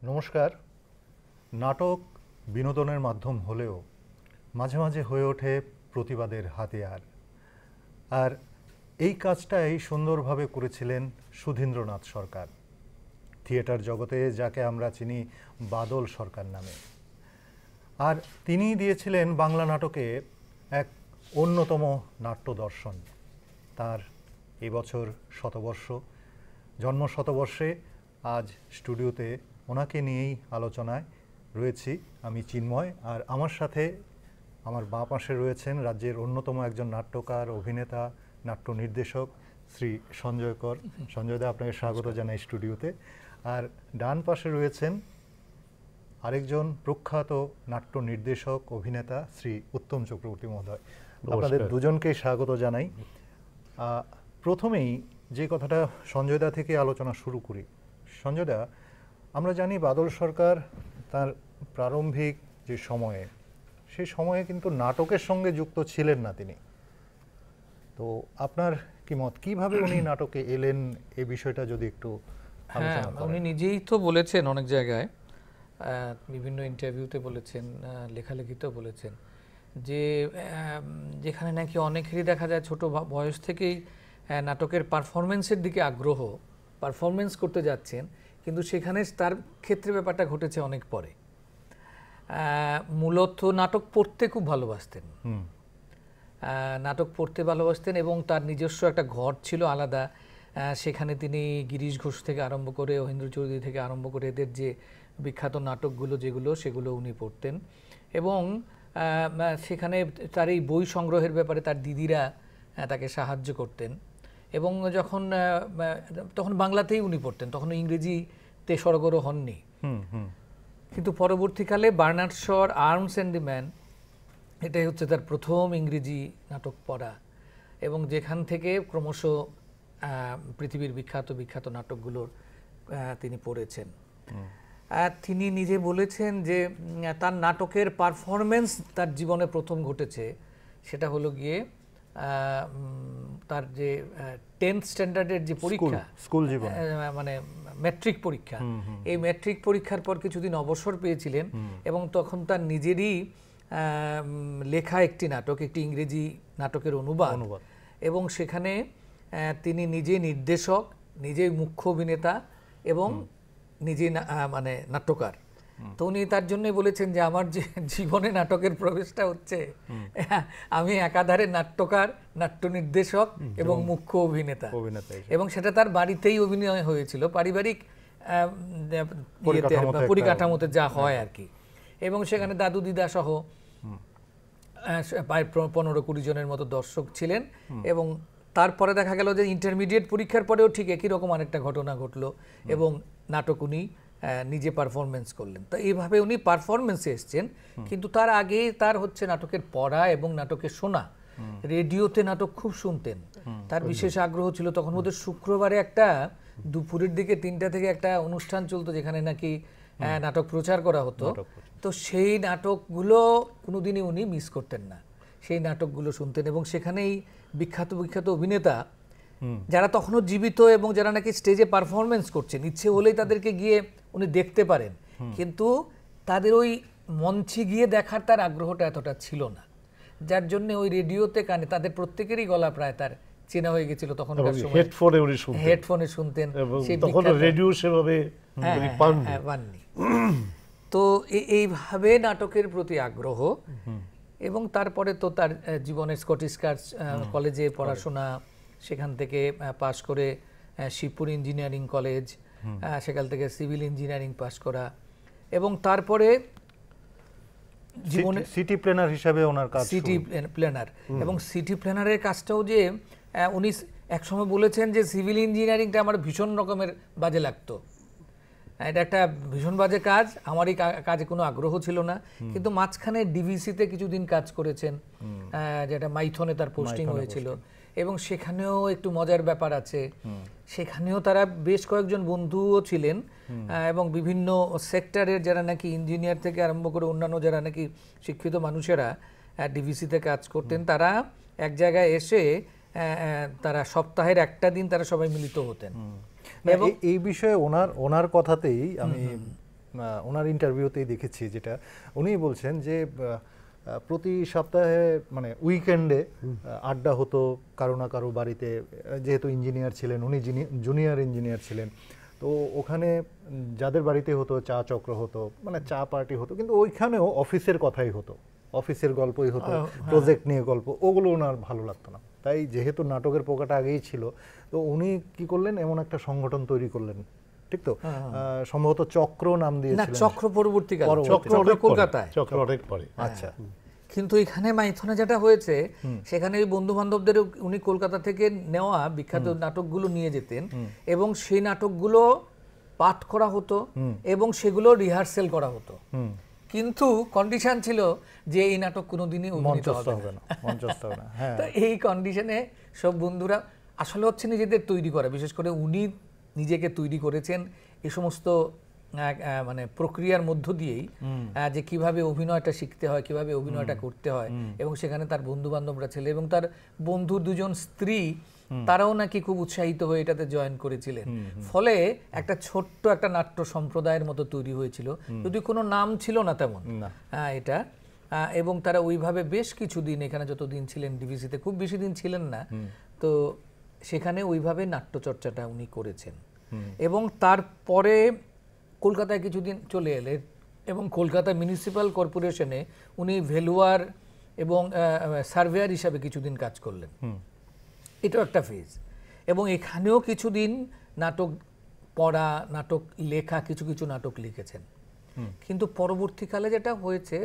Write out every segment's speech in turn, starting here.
নমস্কার। নাটক বিনোদনের মাধ্যম হলেও মাঝে মাঝে হয়ে ওঠে প্রতিবাদের হাতিয়ার। আর এই কাজটাই সুন্দরভাবে করেছিলেন সুধীন্দ্রনাথ সরকার, থিয়েটার জগতে যাকে আমরা চিনি বাদল সরকার নামে। আর তিনিই দিয়েছিলেন বাংলা নাটকে এক অন্যতম নাট্য দর্শন। তার এবছর শতবর্ষ, জন্ম শতবর্ষে আজ স্টুডিওতে ওনাকে নিয়েই আলোচনায় রয়েছি আমি চিন্ময়। আর আমার সাথে আমার বাঁ পাশে রয়েছেন রাজ্যের অন্যতম একজন নাট্যকার, অভিনেতা, নাট্য নির্দেশক শ্রী সঞ্জয় কর। সঞ্জয় দা, আপনাকে স্বাগত জানাই স্টুডিওতে। আর ডান পাশে রয়েছেন আরেকজন প্রখ্যাত নাট্য নির্দেশক, অভিনেতা শ্রী উত্তম চক্রবর্তী মহোদয়। আপনাদের দুজনকেই স্বাগত জানাই। প্রথমেই যে কথাটা সঞ্জয় দা থেকে আলোচনা শুরু করি। সঞ্জয় দা, আমরা জানি বাদল সরকার তার প্রারম্ভিক যে সময়ে, সেই সময়ে কিন্তু নাটকের সঙ্গে যুক্ত ছিলেন না তিনি। তো আপনার কি মত, কিভাবে উনি নাটকে এলেন, এই বিষয়টা যদি একটু আলোচনা করেন। উনি নিজেই তো বলেছেন অনেক জায়গায়, বিভিন্ন ইন্টারভিউতে বলেছেন, লেখালেখিতেও বলেছেন যে যেখানে নাকি অনেকেরই দেখা যায় ছোট বয়স থেকেই নাটকের পারফরমেন্সের দিকে আগ্রহ, পারফরমেন্স করতে যাচ্ছেন, কিন্তু সেখানে তার ক্ষেত্রে ব্যাপারটা ঘটেছে অনেক পরে। মূলত নাটক পড়তে খুব ভালোবাসতেন, নাটক পড়তে ভালোবাসতেন এবং তার নিজস্ব একটা ঘর ছিল আলাদা। সেখানে তিনি গিরিশ ঘোষ থেকে আরম্ভ করে, মহেন্দ্র চৌধুরী থেকে আরম্ভ করে এদের যে বিখ্যাত নাটকগুলো সেগুলো উনি পড়তেন। এবং সেখানে তার এই বই সংগ্রহের ব্যাপারে তার দিদিরা তাকে সাহায্য করতেন। এবং তখন বাংলাতেই উনি পড়তেন, তখন ইংরেজিতে সরগরম হননি। কিন্তু পরবর্তীকালে বার্নার্ড শর আর্মস অ্যান্ড দি ম্যান, এটাই হচ্ছে তার প্রথম ইংরেজি নাটক পড়া, এবং যেখান থেকে ক্রমশ পৃথিবীর বিখ্যাত নাটকগুলোর তিনি পড়েছেন। তিনি নিজে বলেছেন যে তার নাটকের পারফরমেন্স তার জীবনে প্রথম ঘটেছে, সেটা হলো গিয়ে তার যে 10th স্ট্যান্ডার্ডের যে পরীক্ষা, স্কুল জীবন, মানে ম্যাট্রিক পরীক্ষা, এই ম্যাট্রিক পরীক্ষার পর কিছুদিন অবসর পেয়েছিলেন এবং তখন তার নিজেরই লেখা একটি নাটক, একটি ইংরেজি নাটকের অনুবাদ, এবং সেখানে তিনি নিজে নির্দেশক, নিজে মুখ্য অভিনেতা এবং নিজে মানে নাট্যকার। তো উনি তার জন্য বলেছেন যে আমার যে জীবনে নাটকের প্রবেশটা হচ্ছে, আমি একাধারে নাট্যকার, নাট্য নির্দেশক এবং মুখ্য অভিনেতা, এবং সেটা তার বাড়িতেই অভিনয় হয়েছিল, পারিবারিক পরিকাঠামোতে যা হয় আর কি। এবং সেখানে দাদু দিদা সহ প্রায় 15-20 জনের মতো দর্শক ছিলেন। এবং তারপরে দেখা গেল যে ইন্টারমিডিয়েট পরীক্ষার পরেও ঠিক একই রকম অনেকটা ঘটনা ঘটলো এবং নাটক উনি নিজে পারফরমেন্স করলেন। তো এইভাবে উনি পারফরমেন্সে এসছেন। কিন্তু তার আগে তার হচ্ছে নাটকের পড়া এবং নাটকের শোনা। রেডিওতে নাটক খুব শুনতেন, তার বিশেষ আগ্রহ ছিল। তখন বোধহয় শুক্রবারে একটা দুপুরের দিকে 3টা থেকে একটা অনুষ্ঠান চলতো যেখানে নাকি নাটক প্রচার করা হতো। তো সেই নাটকগুলো কোনোদিনই উনি মিস করতেন না, সেই নাটকগুলো শুনতেন। এবং সেখানেই বিখ্যাত অভিনেতা যারা তখনও জীবিত এবং যারা নাকি স্টেজে পারফরমেন্স করছেন, ইচ্ছে হলেই তাদেরকে গিয়ে উনি দেখতে পারেন, কিন্তু তাদের ওই মঞ্চে গিয়ে দেখার তার আগ্রহটা এতটা ছিল না, যার জন্য ওই রেডিওতে কানে তাদের প্রত্যেকেরই গলা প্রায় তার চেনা হয়ে গেছিল। তখন হেডফোনে শুনতেন, পাননি। তো এইভাবে নাটকের প্রতি আগ্রহ। এবং তারপরে তো তার জীবনে স্কটিশ চার্চ কলেজে পড়াশোনা, সেখান থেকে পাশ করে শিবপুর ইঞ্জিনিয়ারিং কলেজ, সেখান থেকে সিভিল ইঞ্জিনিয়ারিং পাশ করা, এবং তারপরে জীবনে সিটি প্ল্যানার হিসেবে ওনার কাজ, সিটি প্ল্যানার। এবং সিটি প্ল্যানারের কাজটাও যে উনি একসময় বলেছেন যে সিভিল ইঞ্জিনিয়ারিংটা আমার ভীষণ রকমের বাজে লাগতো, এটা একটা ভীষণ বাজে কাজ, আমার এই কাজে কোনো আগ্রহ ছিল না। কিন্তু মাঝখানে ডিভিসিতে কিছুদিন কাজ করেছেন, যেটা মাইথনে তার পোস্টিং হয়েছিল, এবং সেখানেও একটু মজার ব্যাপার আছে। সেখানেও তারা বেশ কয়েকজন বন্ধুও ছিলেন, এবং বিভিন্ন সেক্টরের যারা নাকি ইঞ্জিনিয়ার থেকে আরম্ভ করে অন্যান্য যারা নাকি শিক্ষিত মানুষেরা ডিভিসিতে কাজ করতেন, তারা এক জায়গায় এসে তারা সপ্তাহের একটা দিন তারা সবাই মিলিত হতেন। এবং এই বিষয়ে ওনার কথাতেই আমি ওনার ইন্টারভিউতেই দেখেছি, যেটা উনি বলছেন যে প্রতি সপ্তাহে মানে উইকেন্ডে আড্ডা হতো কারো না কারো বাড়িতে, যেহেতু ইঞ্জিনিয়ার ছিলেন উনি, জুনিয়র ইঞ্জিনিয়ার ছিলেন, তো ওখানে যাদের বাড়িতে হতো চা চক্র হতো, মানে চা পার্টি হতো, কিন্তু ওইখানেও অফিসের কথাই হতো, অফিসের গল্পই হতো, প্রজেক্ট নিয়ে গল্প, ওগুলো ওনার ভালো লাগতো না। তাই যেহেতু নাটকের পোকাটা আগেই ছিল, তো উনি কি করলেন, এমন একটা সংগঠন তৈরি করলেন, ঠিক তো? সম্ভবত চক্র নাম দিয়েছিলেন। চক্র পরবর্তীকালে, চক্র কলকাতায়, চক্র অনেক পরে। আচ্ছা। কিন্তু এখানে মাইথনে যেটা হয়েছে, সেখানে বন্ধু বান্ধবদের উনি কলকাতা থেকে নেওয়া বিখ্যাত নাটকগুলো নিয়ে যেতেন এবং সেই নাটকগুলো পাঠ করা হতো এবং সেগুলো রিহার্সেল করা হতো, কিন্তু কন্ডিশন ছিল যে এই নাটক কোনোদিনই অভিনীত হবে না, মঞ্চস্থ হবে না। হ্যাঁ, তো এই কন্ডিশনে সব বন্ধুরা আসলে হচ্ছে নিজেদের তৈরি করা, বিশেষ করে উনি নিজেকে তৈরি করেছেন এই সমস্ত মানে প্রক্রিয়ার মধ্য দিয়েই, যে কিভাবে অভিনয়টা শিখতে হয়, কিভাবে অভিনয়টা করতে হয়, এবং সেখানে তার বন্ধু বান্ধবরা ছিল এবং তার বন্ধু দুজন স্ত্রী, তারাও নাকি খুব উৎসাহিত হয়ে এটাতে জয়েন করেছিলেন। ফলে একটা ছোট্ট একটা নাট্য সম্প্রদায়ের মতো তৈরি হয়েছিল, যদি কোনো নাম ছিল না তেমন এটা, এবং তারা ওইভাবে বেশ কিছুদিন এখানে যতদিন ছিলেন ডিভিসিতে, খুব বেশি দিন ছিলেন না, তো সেখানে ওইভাবে নাট্যচর্চাটা উনি করেছেন। এবং তারপরে কলকাতায় কিছুদিন চলে এলেন এবং কলকাতা মিউনিসিপ্যাল কর্পোরেশনে উনি ভেলুয়ার এবং সার্ভেয়ার হিসাবে কিছুদিন কাজ করলেন, এটাও একটা ফেজ। এবং এখানেও কিছুদিন নাটক পড়া, নাটক লেখা, কিছু কিছু নাটক লিখেছেন। কিন্তু পরবর্তীকালে যেটা হয়েছে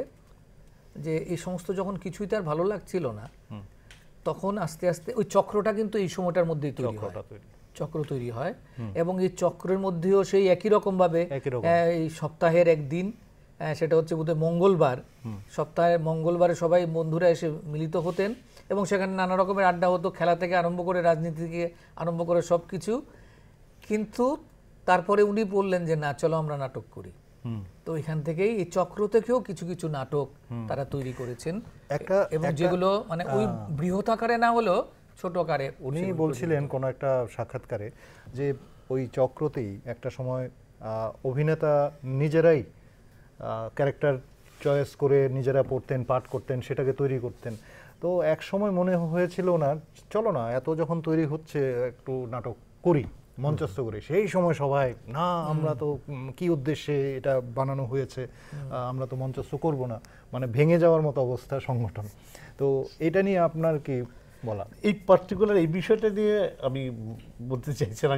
যে এই সমস্ত যখন কিছুই তার ভালো লাগছিল না, তখন আস্তে আস্তে ওই চক্রটা কিন্তু এই সময়টার মধ্যেই চক্র তৈরি হয় এবং এই চক্রের মধ্যেও সেই একই রকম ভাবে এই সপ্তাহের একদিন, সেটা হচ্ছে বোধহয় মঙ্গলবার, সপ্তাহের মঙ্গলবারে সবাই বন্ধুরা এসে মিলিত হতেন এবং সেখানে নানা রকমের আড্ডা হতো, খেলা থেকে আরম্ভ করে রাজনীতি থেকে আরম্ভ করে সব কিছু। কিন্তু তারপরে উনি বললেন যে না, চলো আমরা নাটক করি। তো এখান থেকেই এই চক্র থেকেও কিছু কিছু নাটক তারা তৈরি করেছেন এবং যেগুলো মানে ওই বৃহৎ আকারে না হলেও ছোট আকারে। উনি বলছিলেন কোনো একটা সাক্ষাৎকারে যে ওই চক্রতেই একটা সময় অভিনেতা নিজেরাই ক্যারেক্টার চয়েস করে নিজেরা পড়তেন, পাঠ করতেন, সেটাকে তৈরি করতেন। তো এক সময় মনে হয়েছিল না, চলো না, এত যখন তৈরি হচ্ছে একটু নাটক করি, মঞ্চস্থ করি। সেই সময় সবাই না, আমরা তো কি উদ্দেশ্যে এটা বানানো হয়েছে, আমরা তো মঞ্চস্থ করব না, মানে ভেঙে যাওয়ার মতো অবস্থা সংগঠন। তো এটা নিয়ে আপনার কি বলা? এই পার্টিকুলার এই বিষয়টা নিয়ে আমি বলতে চাইছিলাম,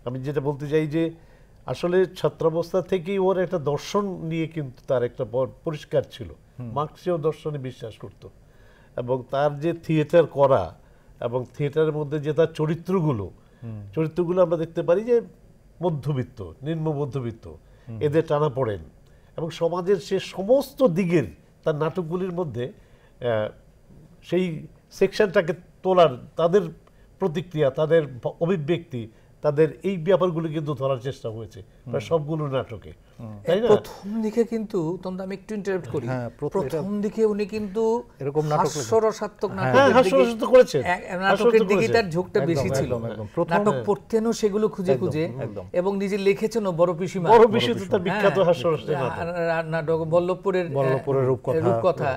আমি যেটা বলতে চাই যে আসলে ছাত্রাবস্থা থেকেই ওর একটা দর্শন নিয়ে কিন্তু তার একটা পরিষ্কার ছিল, মার্ক্সীয় দর্শনে বিশ্বাস করত এবং তার যে থিয়েটার করা এবং থিয়েটারের মধ্যে যে তার চরিত্রগুলো আমরা দেখতে পারি যে মধ্যবিত্ত, নিম্ন মধ্যবিত্ত, এদের টানা পড়েন এবং সমাজের সে সমস্ত দিকের তার নাটকগুলির মধ্যে সেই সেকশনটাকে তোলার, তাদের প্রতিক্রিয়া, তাদের অভিব্যক্তি, তাদের এই ব্যাপারগুলো কিন্তু ধরার চেষ্টা হয়েছে প্রায় সবগুলো নাটকে, তাই না? প্রথম দিকে কিন্তু তোমরা, আমি একটু ইন্টারাপ্ট করি, প্রথম দিকে উনি কিন্তু এরকম হাস্যরসাত্মক নাটকের দিকে তার ঝোঁকটা বেশি ছিল। নাটক পড়তেনও সেগুলো খুঁজে খুঁজে এবং নিজে লিখেছেনও বড় পিসিমা, তার বিখ্যাত হাস্যরসের নাটক বল্লভপুরের রূপকথা,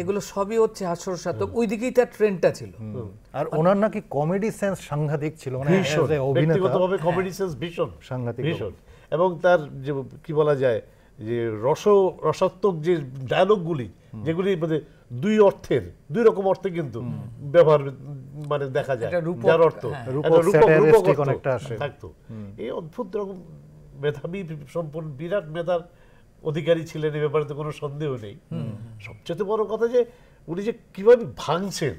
এগুলো সবই হচ্ছে হাস্যরসাত্মক, ওই দিকেই তার ট্রেন্ডটা ছিল। আর ওনার নাকি কমেডি সেন্স সাংঘাতিক ছিল, মানে ব্যক্তিগতভাবে কমেডি সেন্স ভীষণ সাংঘাতিক, ভীষণ। এবং তার যে কি বলা যায় যে রসাত্মক যে ডায়লগগুলি, যেগুলি মানে দুই রকম অর্থে কিন্তু ব্যবহার মানে দেখা যায়, যার অর্থ থাকতো। এই অদ্ভুত রকম মেধাবী সম্পূর্ণ বিরাট মেধার অধিকারী ছিলেন, এই ব্যাপারে তো কোনো সন্দেহ নেই। সবচেয়ে বড় কথা যে উনি যে কিভাবে ভাঙছেন,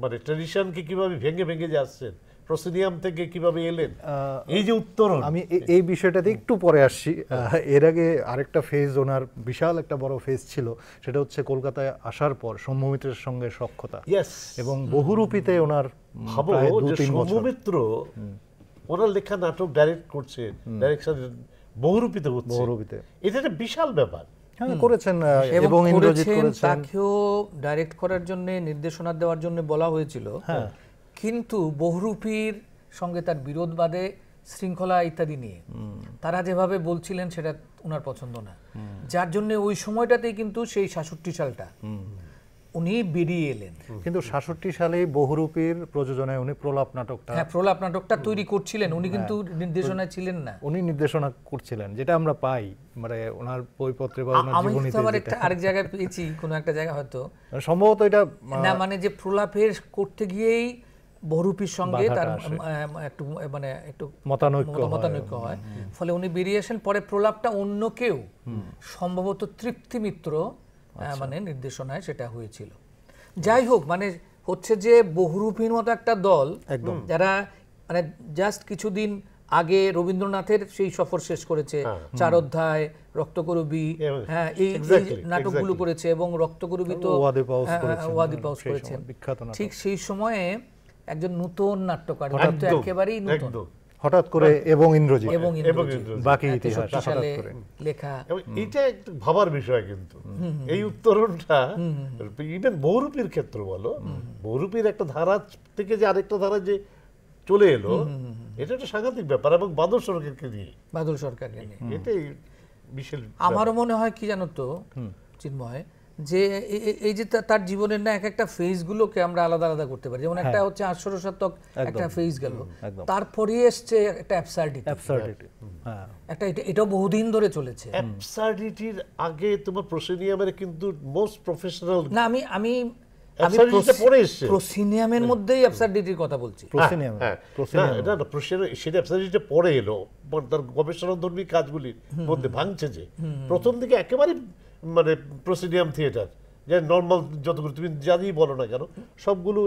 মানে ট্র্যাডিশনকে কিভাবে ভেঙে ভেঙে যে আসছেন, প্রসিডিয়াম থেকে কিভাবে এলেন, এই যে উত্তরণ, আমি এই বিষয়টাতে একটু পরে আসছি। এর আগে আরেকটা ফেজ, ওনার বিশাল একটা বড় ফেজ ছিল, সেটা হচ্ছে কলকাতায় আসার পর সৌম্য মিত্রের সঙ্গে সখ্যতা এবং বহুরূপীতে ওনার, ভাবো যে সৌম্য মিত্র ওনার লেখা নাটক ডাইরেক্ট করছে, ডাইরেকশন বহুরূপীতে হচ্ছে, এটা একটা বিশাল ব্যাপার। করেছেন এবং ইন্দ্রজিৎ করেছেন, তাকেও ডাইরেক্ট করার জন্য, নির্দেশনা দেওয়ার জন্য বলা হয়েছিল, কিন্তু বহুরূপীর সঙ্গে তার বিরোধ বাদে শৃঙ্খলা ইত্যাদি নিয়ে তারা যেভাবে বলছিলেন সেটা ওনার পছন্দ না, যার জন্য ওই সময়টাতেই কিন্তু সেই ৬৭ সালটা উনি বেরিয়ে এলেন। কিন্তু ৬৭ সালেই বহুরূপীর প্রযোজনায় উনি প্রলাপ নাটকটা, হ্যাঁ, প্রলাপ নাটকটা তৈরি করছিলেন, উনি কিন্তু নির্দেশনায় ছিলেন না, উনি নির্দেশনা করছিলেন, যেটা আমরা পাই মানে ওনার বইপত্রে বা ওনার আমি জীবনীতে। তো আবার একটা আরেক জায়গায় পেয়েছি, কোনো একটা জায়গা হয়তো সম্ভবত এটা না, মানে যে প্রলাপের করতে গিয়েই বহুরূপীর সঙ্গে বাধাটা তার আসে। একটু মানে একটু মতানৈক্য হয়, ফলে উনি বেরিয়ে আসেন। পরে প্রলাপটা অন্য কেউ, সম্ভবত তৃপ্তি মিত্র মানে নির্দেশনায় সেটা হয়েছিল। যাই হোক, মানে হচ্ছে যে বহুরূপীর মতো একটা দল যারা মানে জাস্ট কিছুদিন আগে রবীন্দ্রনাথের সেই সফর শেষ করেছে, ৪ অধ্যায়, রক্তকরবী, হ্যাঁ এই নাটকগুলো করেছে, এবং রক্তকরবী তো ওয়াদিপাউস করেছেন। ঠিক সেই সময়ে একজন নতুন নাট্যকার, কিন্তু একেবারেই নতুন, হঠাৎ করে এবং ইন্দ্রজিৎ বাকি 63 ইতিহাস সালে লেখা। এটা একটু ভাবার বিষয়, কিন্তু এই উত্তরণটা ইভেন বহুরূপীর ক্ষেত্রে বলো, বহুরূপীর একটা ধারা থেকে যে আরেকটা ধারা যে চলে এলো, এটা একটা সাংঘাতিক ব্যাপার, এবং বাদল সরকারকে নিয়ে, বাদল সরকারকে নিয়ে এটাই বিশাল। আমারও মনে হয় কি জানো তো চিন্ময়, যে এই যে তার জীবনের না এক একটা ফেজগুলোকে আমরা আলাদা আলাদা করতে পারি। যেমন একটা হচ্ছে 18 শতক একটা ফেজ গেল, তারপরে এসছে একটা অ্যাবসার্ডিটি, একটা এটাও বহুদিন ধরে চলেছে। অ্যাবসার্ডিটির আগে তোমার প্রসিনিয়ামের কিন্তু মোস্ট প্রফেশনাল, না আমি আমি প্রসিনিয়ামের মধ্যেই অ্যাবসার্ডিটির কথা বলছি। সেটা অ্যাবসার্ডিটি পরে এলো, তার গবেষণাধর্মী কাজগুলির মধ্যে ভাঙছে যে প্রথম দিকে একেবারে মানে প্রসিডিয়াম থিয়েটার, যে নর্মাল যতগুলো তুমি জানি বলো না কেন, সবগুলো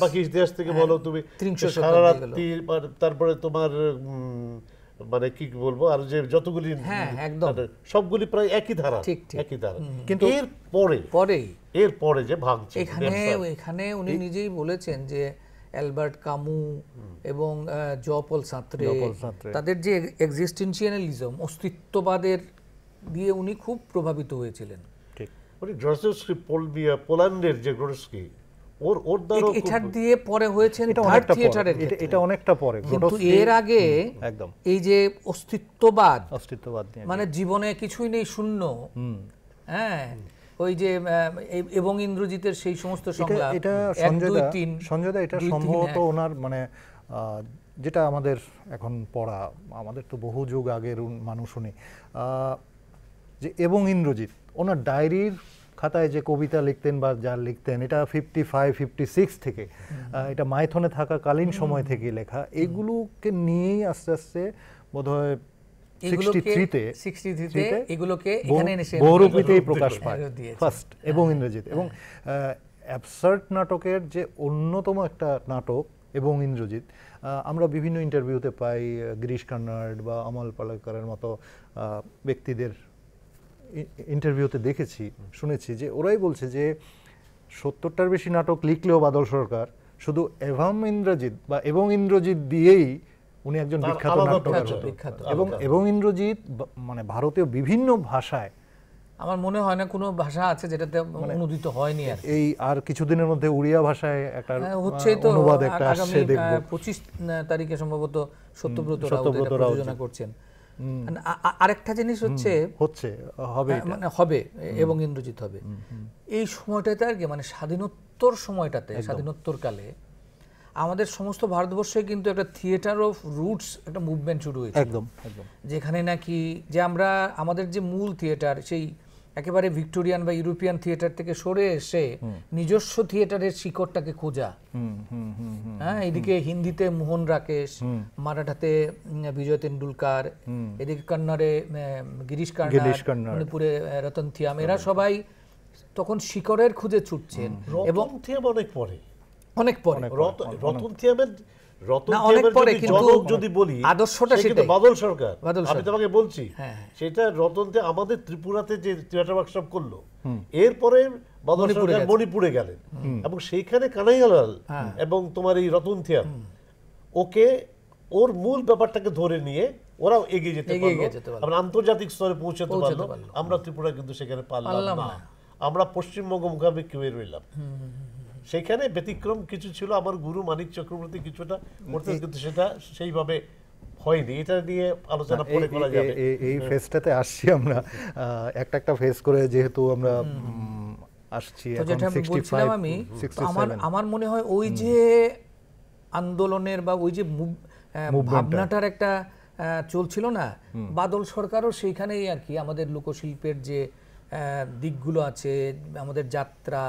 বাকি ইতিহাস থেকে বলো তুমি, সারা রাত্রি, তারপরে তোমার মানে কি বলবো, আর যে যতগুলি সবগুলি প্রায় একই ধারা, একই ধারা। কিন্তু এর পরে যে ভাঙছে, এখানে উনি নিজেই বলেছেন যে অ্যালবার্ট কামু এবং জ পল সার্ত্রে, তাদের যে এক্সিস্টেন্সিয়ালিজম, অস্তিত্ববাদের দিয়ে উনি খুব প্রভাবিত হয়েছিলেন। উনি ডস্টয়েভস্কি, পোল্যান্ডের যে গ্রোডস্কি, ওর দ্বারা এটার দিয়ে পরে হয়েছেন থার্ড থিয়েটারের, এটা অনেকটা পরে। কিন্তু এর আগে একদম এই যে অস্তিত্ববাদ নিয়ে, মানে জীবনে কিছুই নেই, শূন্য, হ্যাঁ, ওই যে এবং ইন্দ্রজিতের সেই সমস্ত সংলাপ, এটা সঞ্জয়দা এটা সম্ভবত ওনার মানে যেটা আমাদের এখন পড়া, আমাদের তো বহু যুগ আগের মানুষ উনি, যে এবং ইন্দ্রজিৎ ওনার ডায়েরির খাতায় যে কবিতা লিখতেন বা যা লিখতেন, এটা 55-56 থেকে, এটা মাইথনে থাকাকালীন সময় থেকে লেখা, এগুলোকে নিয়েই আস্তে আস্তে বোধহয় 63-তে এগুলোকে এখানে এসে বহুরূপীতেই প্রকাশ পায় ফার্স্ট এবং ইন্দ্রজিৎ। এবং অ্যাবসার্ড নাটকের যে অন্যতম একটা নাটক এবং ইন্দ্রজিৎ, আমরা বিভিন্ন ইন্টারভিউতে পাই, গিরিশ কার্নাড বা অমল পালেকরের মতো ব্যক্তিদের ইন্টারভিউতে দেখেছি, শুনেছি যে ওরাই বলছে যে 70টার বেশি নাটক লিখলেও বাদল সরকার শুধু এভাম ইন্দ্রজিৎ বা এবং ইন্দ্রজিৎ দিয়েই উনি একজন বিখ্যাত নাট্যকার। এবং ইন্দ্রজিৎ মানে ভারতীয় বিভিন্ন ভাষায়, আমার মনে হয় না কোনো ভাষা আছে যেটাতে অনুদিত হয়নি। এই আর কিছুদিনের মধ্যে উড়িয়া ভাষায় একটা হচ্ছেই তো, অনুবাদ একটা আসছে, দেখব 25 তারিখে সম্ভবত সত্যব্রত রাও প্রযোজনা করছেন। আরেকটা জিনিস হবে এবং ইন্দ্রজিৎ হবে এই সময়টাতে আর কি, মানে স্বাধীনোত্তর সময়টাতে, স্বাধীনোত্তর কালে আমাদের সমস্ত ভারতবর্ষে কিন্তু একটা থিয়েটার অফ রুটস একটা মুভমেন্ট শুরু হয়েছে, যেখানে নাকি যে আমরা আমাদের যে মূল থিয়েটার, সেই একেবারে ভিক্টোরিয়ান বা ইউরোপিয়ান থিয়েটার থেকে সরে এসে নিজস্ব থিয়েটারের শিকড়টাকে খোঁজা। হ্যাঁ, এদিকে হিন্দিতে মোহন রাকেশ, মারাঠাতে বিজয় তেন্ডুলকার, এদিকে কন্নড়ে গিরিশ কার্নাড, মণিপুরে রতন থিয়াম, এরা সবাই তখন শিকড়ের খুঁজে ছুটছেন। এবং অনেক পরে রতন থিয়ামের যদি বলি আদর্শটা সেটা বাদল সরকার, আমি তোমাকে বলছি সেটা রতন আমাদের ত্রিপুরাতে যে থিয়েটার ওয়ার্কশপ করলো, এরপরে বাদল সরকার মণিপুরে গেলেন এবং সেইখানে কানাইয়ালাল এবং তোমার এই রতন থিয়াম ওকে ওর মূল ব্যাপারটাকে ধরে নিয়ে ওরাও এগিয়ে যেতে পারলো, আমরা আন্তর্জাতিক স্তরে পৌঁছাতে পারলো। আমরা ত্রিপুরা কিন্তু সেখানে পারলাম না, আমরা পশ্চিমবঙ্গ মুখাপেক্ষি হয়ে রইলাম। সেখানে ব্যতিক্রম কিছু ছিল, আমার গুরু মানিক চক্রবর্তী কিছুটা করতেন, কিন্তু সেটা সেইভাবে হয়নি। এটা নিয়ে আলোচনা পরে করা যাবে। এই ফেজটাতে আসছি আমরা, একটা ফেজ করে, যেহেতু আমরা আসছি তো এখন যেটা আমি বলছিলাম, 65, আমি 67 আমার মনে হয় ওই যে আন্দোলনের বা ওই যে ভাবনাটার একটা চলছিল না, বাদল সরকারও সেইখানেই আর কি আমাদের লোকশিল্পের যে দিকগুলো আছে, আমাদের যাত্রা,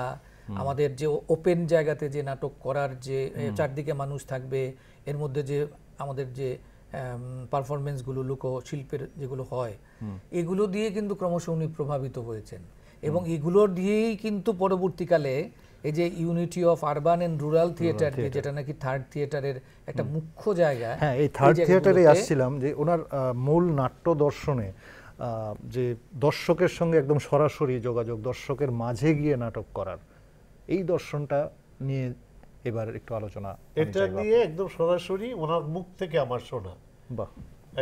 আমাদের যে ওপেন জায়গাতে যে নাটক করার যে চারদিকে মানুষ থাকবে, এর মধ্যে যে আমাদের যে পারফরমেন্সগুলো লোকশিল্পের যেগুলো হয়, এগুলো দিয়ে কিন্তু ক্রমশ উনি প্রভাবিত হয়েছেন। এবং এগুলো দিয়েই কিন্তু পরবর্তীকালে এই যে unity of urban and rural theatre, যেটা নাকি থার্ড থিয়েটারের একটা মুখ্য জায়গা, হ্যাঁ, এই থার্ড থিয়েটারে আসছিলাম, যে ওনার মূল নাট্য দর্শনে যে দর্শকের সঙ্গে একদম সরাসরি যোগাযোগ, দর্শকের মাঝে গিয়ে নাটক করার এই দর্শনটা নিয়ে এবার একটু আলোচনা। এটা নিয়ে একদম সরাসরি ওনার মুখ থেকে আমার শোনা, বাহ,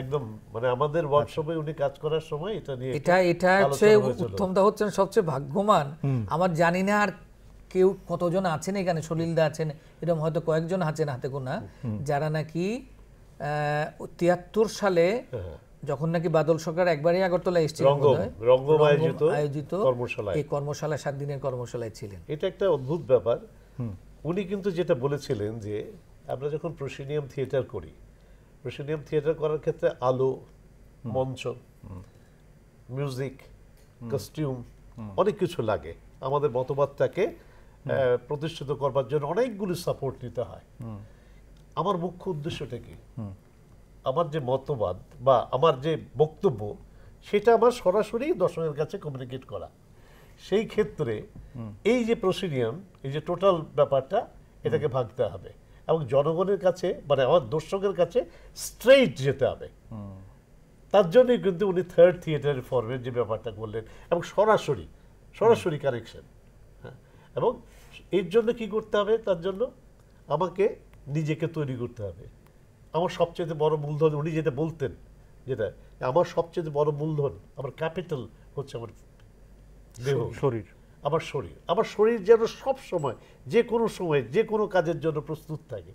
একদম মানে আমাদের ওয়ার্কশপে উনি কাজ করার সময় এটা নিয়ে এটা হচ্ছে উত্তমদা হচ্ছেন সবচেয়ে ভাগ্যবান। আমার জানি না আর কেউ কতজন আছেন এখানে, সলিলদা আছেন, এরকম হয়তো কয়েকজন আছেন হাতে গোনা, যারা নাকি 73 সালে যখন নাকি বাদল সরকার একবারই আগরতলা এসেছিলেন, আয়োজিত এই কর্মশালা, 7 দিনের কর্মশালায় ছিলেন। এটা একটা অদ্ভুত ব্যাপার। উনি কিন্তু যেটা বলেছিলেন যে আমরা যখন প্রসিনিয়াম থিয়েটার করি, প্রসিনিয়াম থিয়েটার করার ক্ষেত্রে আলো, মঞ্চ, মিউজিক, কস্টিউম, অনেক কিছু লাগে। আমাদের মতবাদটাকে প্রতিষ্ঠিত করবার জন্য অনেকগুলো সাপোর্ট নিতে হয়। আমার মুখ্য উদ্দেশ্যটা কি, আমার যে মতবাদ বা আমার যে বক্তব্য, সেটা আমার সরাসরি দর্শকের কাছে কমিউনিকেট করা। সেই ক্ষেত্রে এই যে প্রসিডিয়াম, এই যে টোটাল ব্যাপারটা, এটাকে ভাঙতে হবে এবং জনগণের কাছে, মানে আমার দর্শকের কাছে স্ট্রেইট যেতে হবে। তার জন্যই কিন্তু উনি থার্ড থিয়েটার ফর্মের যে ব্যাপারটা করলেন, এবং সরাসরি কানেকশন। হ্যাঁ, এবং এর জন্য কি করতে হবে, তার জন্য আমাকে নিজেকে তৈরি করতে হবে। আমার সবচেয়ে বড় মূলধন, উনি যেটা বলতেন, যেটা আমার সবচেয়ে বড় মূলধন, আমার ক্যাপিটাল হচ্ছে আমার দেহ, শরীর, আমার শরীর যেন সব সময়, যে কোনো সময়, যে কোনো কাজের জন্য প্রস্তুত থাকে।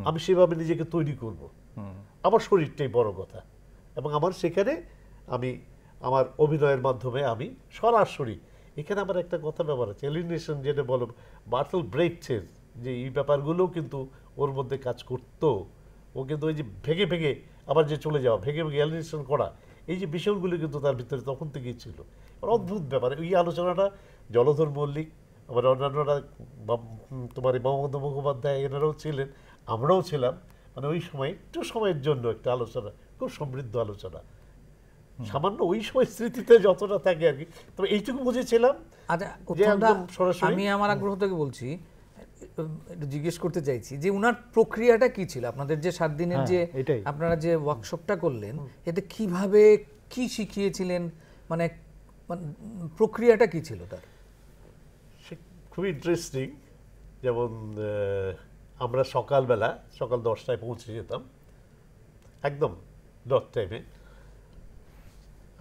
আমি সেভাবে নিজেকে তৈরি করব। আমার শরীরটাই বড় কথা। এবং আমার সেখানে আমি আমার অভিনয়ের মাধ্যমে আমি সরাসরি, এখানে আমার একটা কথা ব্যাপার আছে, এলিনেশন যেটা বলো, বার্টল ব্রেইটের যে এই ব্যাপারগুলোও কিন্তু ওর মধ্যে কাজ করতো। ও কিন্তু ওই যে ভেঙে ভেঙে আবার যে চলে যাওয়া, ভেঙে ভেঙে এলিনেশন করা, এই যে বিষয়গুলো কিন্তু তার ভিতরে তখন থেকেই ছিল। অদ্ভুত ব্যাপার। এই আলোচনাটা জলধর মল্লিক, আবার অন্যান্যরা, তোমার মমতা মুখোপাধ্যায়, এনারাও ছিলেন, আমরাও ছিলাম। মানে ওই সময় একটু সময়ের জন্য একটা আলোচনা, খুব সমৃদ্ধ আলোচনা, সামান্য ওই সময় স্মৃতিতে যতটা থাকে আর কি। তবে এইটুকু বুঝেছিলাম। আচ্ছা, আমি আমার আগ্রহ থেকে বলছি, একটু জিজ্ঞেস করতে চাইছি যে উনার প্রক্রিয়াটা কি ছিল, আপনাদের যে 7 দিনের যে আপনারা যে ওয়ার্কশপটা করলেন, এতে কিভাবে কি শিখিয়েছিলেন, মানে প্রক্রিয়াটা কি ছিল তার? খুব ইন্টারেস্টিং। যেমন আমরা সকালবেলা, সকাল 10টায় পৌঁছে যেতাম, একদম ডট টাইমে।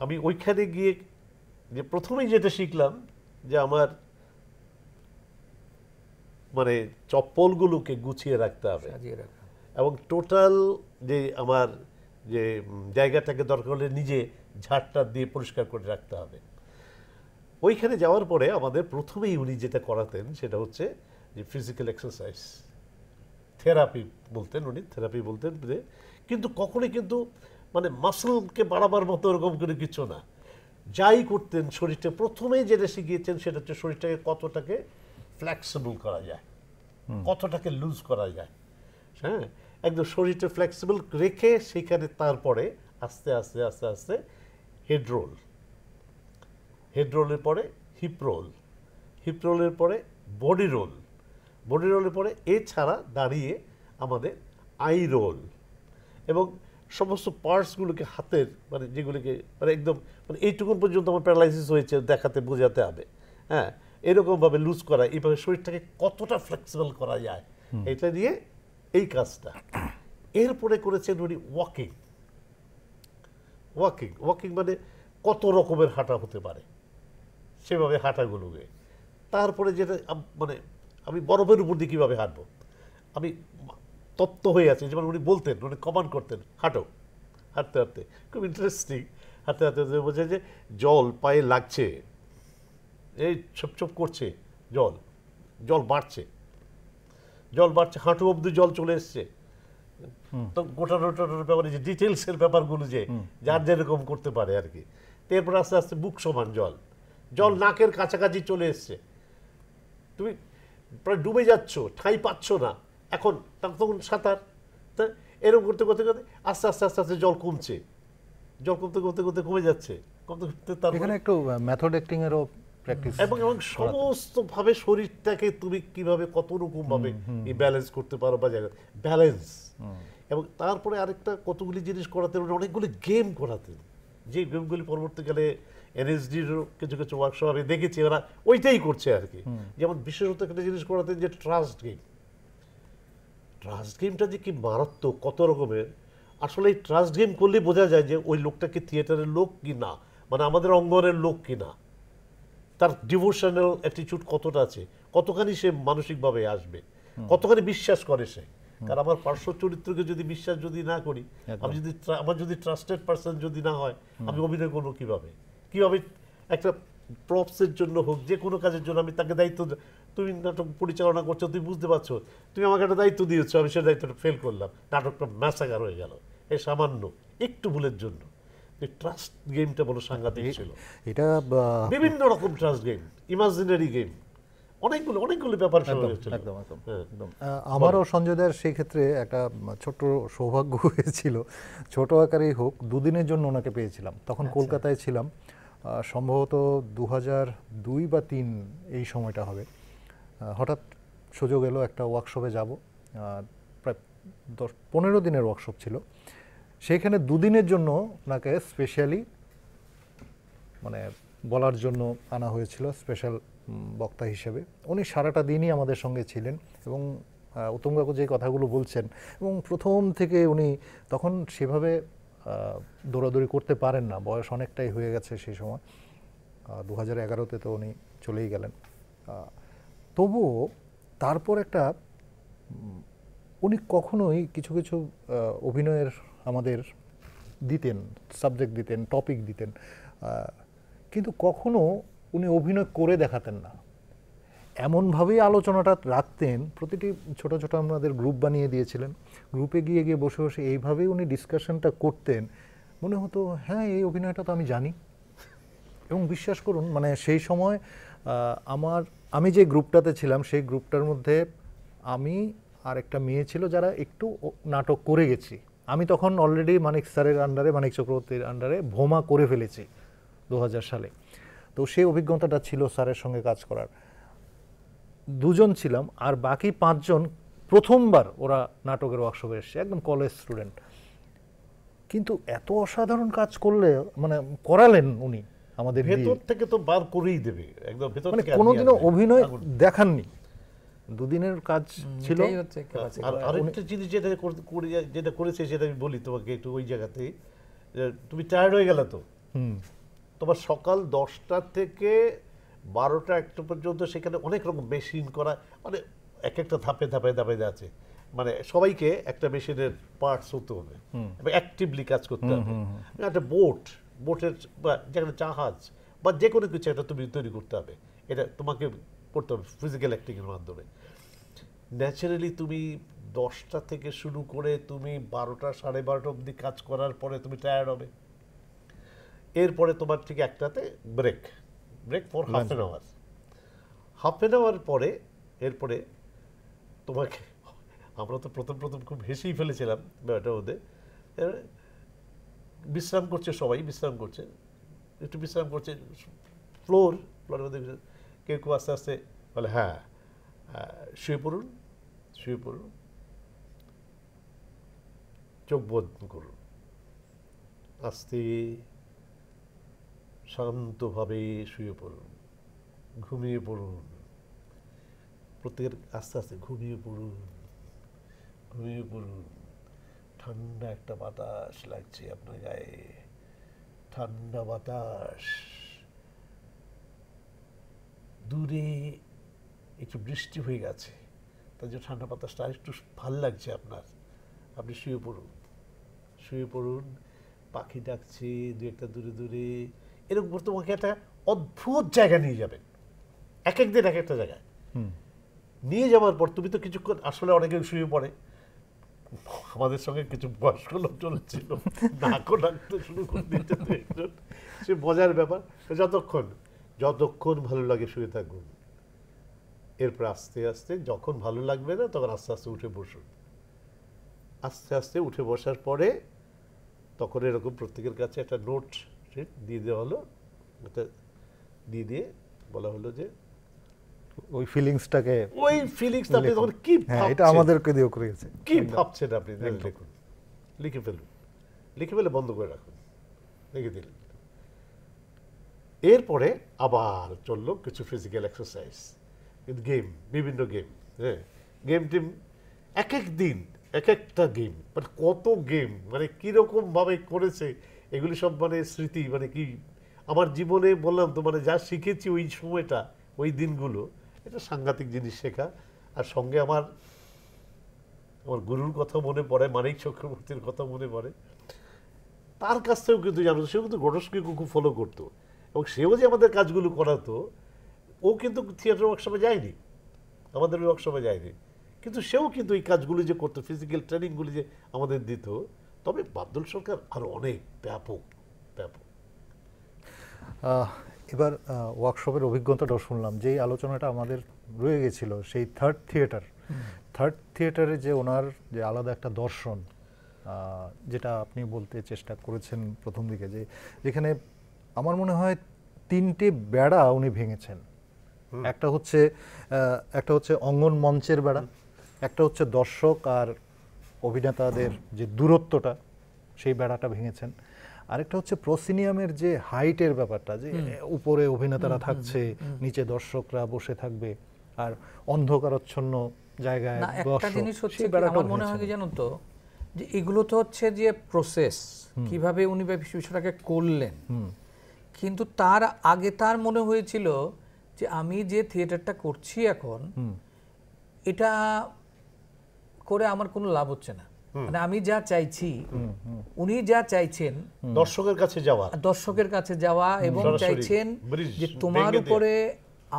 আমি ওইখানে গিয়ে যে প্রথমেই যেটা শিখলাম, যে আমার মানে চপ্পলগুলোকে গুছিয়ে রাখতে হবে, এবং টোটাল যে আমার যে জায়গাটাকে দরকার হলে নিজে ঝাড়টা দিয়ে পরিষ্কার করে রাখতে হবে। ওইখানে যাওয়ার পরে আমাদের প্রথমেই উনি যেটা করাতেন সেটা হচ্ছে যে ফিজিক্যাল এক্সারসাইজ, থেরাপি বলতেন উনি, থেরাপি বলতেন। কিন্তু কখনোই কিন্তু মানে মাসলকে বাড়াবার মতো ওরকম করে কিছু না। যাই করতেন শরীরটা, প্রথমেই যেটা শিখিয়েছেন সেটা হচ্ছে শরীরটাকে কতটাকে ফ্লেক্সিবল করা যায়, কতটাকে লুজ করা যায়। হ্যাঁ, একদম শরীরটা ফ্লেক্সিবল রেখে সেখানে তারপরে আস্তে আস্তে আস্তে আস্তে হেড রোল, হেড রোলের পরে হিপ রোল, হিপ রোলের পরে বডি রোল, বডি রোলের পরে এছাড়া দাঁড়িয়ে আমাদের আই রোল, এবং সমস্ত পার্টসগুলোকে হাতের, মানে যেগুলিকে মানে একদম মানে এইটুকুন পর্যন্ত আমার প্যারালাইসিস হয়েছে দেখাতে বোঝাতে হবে। হ্যাঁ, এরকমভাবে লুজ করা, এইভাবে শরীরটাকে কতটা ফ্লেক্সিবল করা যায়, এটা নিয়ে এই কাজটা। এরপরে করেছেন উনি ওয়াকিং। ওয়াকিং ওয়াকিং মানে কত রকমের হাঁটা হতে পারে, সেভাবে হাঁটাগুলোকে। তারপরে যেটা মানে আমি বরফের উপর দিয়ে কীভাবে হাঁটবো, আমি তত্ত্ব হয়ে আছে। যেমন উনি বলতেন, উনি কমান্ড করতেন, হাঁটো, হাঁটতে হাঁটতে খুব ইন্টারেস্টিং, হাঁটতে হাঁটতে বোঝে যে জল পায়ে লাগছে, এই ছপ ছপ করছে জল, জল বাড়ছে, জল বাড়ছে, হাঁটু অব্দি জল চলে এসছে। তো গোটা টোটার ব্যাপারে যে ডিটেলসের ব্যাপারগুলো যে যার যেরকম করতে পারে আর কি। এরপর আস্তে আস্তে বুক সমান জল, জল নাকের কাছাকাছি চলে এসছে, তুমি প্রায় ডুবে যাচ্ছ, ঠাঁই পাচ্ছ না, এখন তখন সাঁতার। তা এরকম করতে করতে করতে আস্তে আস্তে আস্তে আস্তে জল কমছে, জল কমতে কমতে কমতে কমে যাচ্ছে, কমতে কমতে এখানে একটু মেথড অ্যাক্টিং এরও প্র্যাকটিস, এবং সমস্ত ভাবে শরীরটাকে তুমি কিভাবে কত রকম ভাবে ব্যালেন্স করতে পারো বা ব্যালেন্স। এবং তারপরে আরেকটা কতগুলি জিনিস করাতেন, অনেকগুলি গেম করাতেন, যে গেমগুলি পরবর্তীকালে এনএসডির কিছু কিছু ওয়ার্কশপ আমি দেখেছি ওরা ওইটাই করছে আর কি। যেমন বিশেষত একটা জিনিস করাতেন যে ট্রাস্ট গেম। ট্রাস্ট গেমটা যে কি মারাত্মক, কত রকমের। আসলে এই ট্রাস্ট গেম করলে বোঝা যায় যে ওই লোকটা কি থিয়েটারের লোক কি না, মানে আমাদের অঙ্গনের লোক কি না, তার ডিভোশনাল অ্যাটিটিউড কতটা আছে, কতখানি সে মানসিকভাবে আসবে, কতখানি বিশ্বাস করে সে। কারণ আমার পার্শ্ব চরিত্রকে যদি বিশ্বাস যদি না করি, আমি যদি আমার যদি ট্রাস্টেড পার্সন যদি না হয়, আমি অভিনয় করবো কিভাবে? কিভাবে একটা প্রপসের জন্য হোক, যে কোনো কাজের জন্য আমি তাকে দায়িত্ব, তুমি নাটক পরিচালনা করছো, তুমি বুঝতে পারছো তুমি আমাকে একটা দায়িত্ব দিয়েছো, আমি সেই দায়িত্বটা ফেল করলাম, নাটকটা ম্যাসাকার হয়ে গেল এই সামান্য একটু ভুলের জন্য। ট্রাস্ট গেমটা বড় সাংঘাতিক ছিল। এটা বিভিন্ন রকম ট্রাস্ট গেম, ইমাজিনারি গেম, অনেকগুলো ব্যাপার ছিল। একদম একদম একদম। আমারও সঞ্জয়দার সেই ক্ষেত্রে একটা ছোট্ট সৌভাগ্য হয়েছিল, ছোট আকারেই হোক, দুদিনের জন্য ওনাকে পেয়েছিলাম। তখন কলকাতায় ছিলাম, সম্ভবত 2002 বা 2003 এই সময়টা হবে। হঠাৎ সুযোগ এলো একটা ওয়ার্কশপে যাব, প্রায় 10-15 দিনের ওয়ার্কশপ ছিল। সেইখানে দুদিনের জন্য ওনাকে স্পেশালি মানে বলার জন্য আনা হয়েছিল, স্পেশাল বক্তা হিসেবে। উনি সারাটা দিনই আমাদের সঙ্গে ছিলেন এবং উত্তম কাকু যে কথাগুলো বলছেন, এবং প্রথম থেকে উনি তখন সেভাবে দৌড়াদৌড়ি করতে পারেন না, বয়স অনেকটাই হয়ে গেছে সেই সময়, 2011-তে তো উনি চলেই গেলেন। তবুও তারপর একটা উনি কখনোই কিছু কিছু অভিনয়ের আমাদের দিতেন, সাবজেক্ট দিতেন, টপিক দিতেন, কিন্তু কখনো উনি অভিনয় করে দেখাতেন না। এমনভাবেই আলোচনাটা রাখতেন, প্রতিটি ছোট ছোট আমাদের গ্রুপ বানিয়ে দিয়েছিলেন, গ্রুপে গিয়ে গিয়ে বসে বসে এইভাবেই উনি ডিসকাশনটা করতেন। মনে হতো হ্যাঁ এই অভিনয়টা তো আমি জানি। এবং বিশ্বাস করুন মানে সেই সময় আমি যে গ্রুপটাতে ছিলাম সেই গ্রুপটার মধ্যে আমি আর একটা মেয়ে ছিল যারা একটু নাটক করে গেছি। আমি তখন অলরেডি মানিক স্যারের আন্ডারে, মানিক চক্রবর্তীর আন্ডারে ভোমা করে ফেলেছি 2000 সালে। তো সেই অভিজ্ঞতাটা ছিল স্যারের সঙ্গে কাজ করার। দুজন ছিলাম, আর বাকি 5 জন প্রথমবার ওরা নাটকের ওয়ার্কশপে এসছে, একদম কলেজ স্টুডেন্ট। কিন্তু এত অসাধারণ কাজ করলে মানে করালেন উনি আমাদের, ভেতর থেকে তো বার করেই দেবে একদম, ভেতর মানে থেকে কোনোদিনও অভিনয় দেখাননি, দুদিনের কাজ ছিল। আর আরেকটা জিনিস যেটা করেছে সেটা আমি বলি তোমাকে একটু, ওই জায়গাতে তুমি টায়ার্ড হয়ে গেলে তো তোমার সকাল 10টা থেকে 12টা 1টা পর্যন্ত সেখানে অনেক রকম মেশিন করা, মানে এক একটা ধাপে ধাপে ধাপে যাচ্ছে, মানে সবাইকে একটা মেশিনের পার্টস হতে হবে এবং অ্যাক্টিভলি কাজ করতে হবে। একটা বোটের বা যেখানে জাহাজ বা যে কোনো কিছু একটা তুমি তৈরি করতে হবে, এটা তোমাকে করতে হবে ফিজিক্যাল অ্যাক্টিংয়ের মাধ্যমে। ন্যাচারালি তুমি 10টা থেকে শুরু করে তুমি 12টা 12:30 অবধি কাজ করার পরে তুমি টায়ার্ড হবে। এরপরে তোমার ঠিক 1টাতে break for half an hour পরে এরপরে তোমাকে, আমরা তো প্রথম খুব হেসেই ফেলেছিলাম ব্যাপারটার মধ্যে। বিশ্রাম করছে, সবাই বিশ্রাম করছে, একটু বিশ্রাম করছে, ফ্লোরের মধ্যে কেউ কেউ আস্তে আস্তে বলে হ্যাঁ শুয়ে পড়ুন, চোখ বন্ধ করুন, আস্তে শান্তভাবে শুয়ে পড়ুন, ঘুমিয়ে পড়ুন, প্রত্যেকের আস্তে আস্তে ঘুমিয়ে পড়ুন। ঠান্ডা একটা বাতাস লাগছে আপনার গায়ে, ঠান্ডা বাতাস। দূরে একটু বৃষ্টি হয়ে গেছে, তার জন্য ঠান্ডা বাতাসটা আরেকটু ভাল লাগছে আপনার, আপনি শুয়ে পড়ুন, পাখি ডাকছে দু একটা দূরে দূরে, এরকম করে তোমাকে একটা অদ্ভুত জায়গা নিয়ে যাবেন, এক এক দিন এক একটা জায়গায় নিয়ে যাওয়ার পর তুমি তো কিছুক্ষণ আসলে অনেকে শুয়ে পড়ে, আমাদের সঙ্গে কিছু বয়স্ক লোকজন ছিল, নাকও ডাকতে শুরু করে দিতে, সে মজার ব্যাপার। যতক্ষণ ভালো লাগে শুয়ে থাকুন, এরপর আস্তে আস্তে যখন ভালো লাগবে না তখন আস্তে আস্তে উঠে বসুন, আস্তে আস্তে উঠে বসার পরে তখন এরকম প্রত্যেকের কাছে একটা নোট দিয়ে দেওয়া হলো, ওটা দিয়ে বলা হলো যে ওই ফিলিংসটাকে আপনি তখন কি হ্যাঁ, এটা আমাদেরকে দিয়েও করেছে, কি ভাবছেন আপনি লিখুন, লিখে ফেলে বন্ধ করে রাখুন, লিখে দিলেন। এরপরে আবার চললো কিছু ফিজিক্যাল এক্সারসাইজ, বিভিন্ন গেম, হ্যাঁ গেম টিম, এক এক দিন এক একটা গেম, মানে কত গেম, মানে কিরকম ভাবে করেছে এগুলি সব মানে স্মৃতি, মানে কি আমার জীবনে বললাম তো, মানে যা শিখেছি ওই সময়টা, ওই দিনগুলো, এটা সাংঘাতিক জিনিস শেখা। আর সঙ্গে আমার গুরুর কথা মনে পড়ে, মানিক চক্রবর্তীর কথা মনে পড়ে, তার কাছ থেকেও কিন্তু জানো, সেও কিন্তু ঘটস্কিকে খুব ফলো করতো, এবং সেও যে আমাদের কাজগুলো করাতো, ও কিন্তু থিয়েটার ওয়ার্কশপে যায়নি, আমাদের ওয়ার্কশপে যায়নি, কিন্তু সেও কিন্তু এই কাজগুলো যে করতো, ফিজিক্যাল ট্রেনিংগুলি যে আমাদের দিত। তবে বাদল সরকার আরো অনেক ব্যাপক। এবার ওয়ার্কশপের অভিজ্ঞতাটা শুনলাম, যেই আলোচনাটা আমাদের রয়ে গেছিল সেই থার্ড থিয়েটারে যে ওনার যে আলাদা একটা দর্শন, যেটা আপনি বলতে চেষ্টা করেছেন প্রথম দিকে, যে যেখানে আমার মনে হয় তিনটে বেড়া উনি ভেঙেছেন। একটা হচ্ছে অঙ্গন মঞ্চের বেড়া, একটা হচ্ছে দর্শক আর অভিনেতাদের যে দূরত্বটা, সেই বেড়াটা ভেঙেছেন, আরেকটা হচ্ছে প্রসিনিয়ামের যে হাইটের ব্যাপারটা, যে উপরে অভিনেতারা থাকছে, নিচে দর্শকরা বসে থাকবে, আর অন্ধকারাচ্ছন্ন জায়গায় একটা জিনিস হচ্ছে আমার মনে হয় কি জানো তো, যে এগুলো তো হচ্ছে যে প্রসেস, কিভাবে উনি বিষয়টাকে করলেন, কিন্তু তার আগে তার মনে হয়েছিল যে আমি যে থিয়েটারটা করছি এখন, এটা করে আমার কোনো লাভ হচ্ছে না, মানে আমি যা চাইছি, উনি যা চাইছেন দর্শকের কাছে যাওয়া এবং চাইছেন যে তোমার উপরে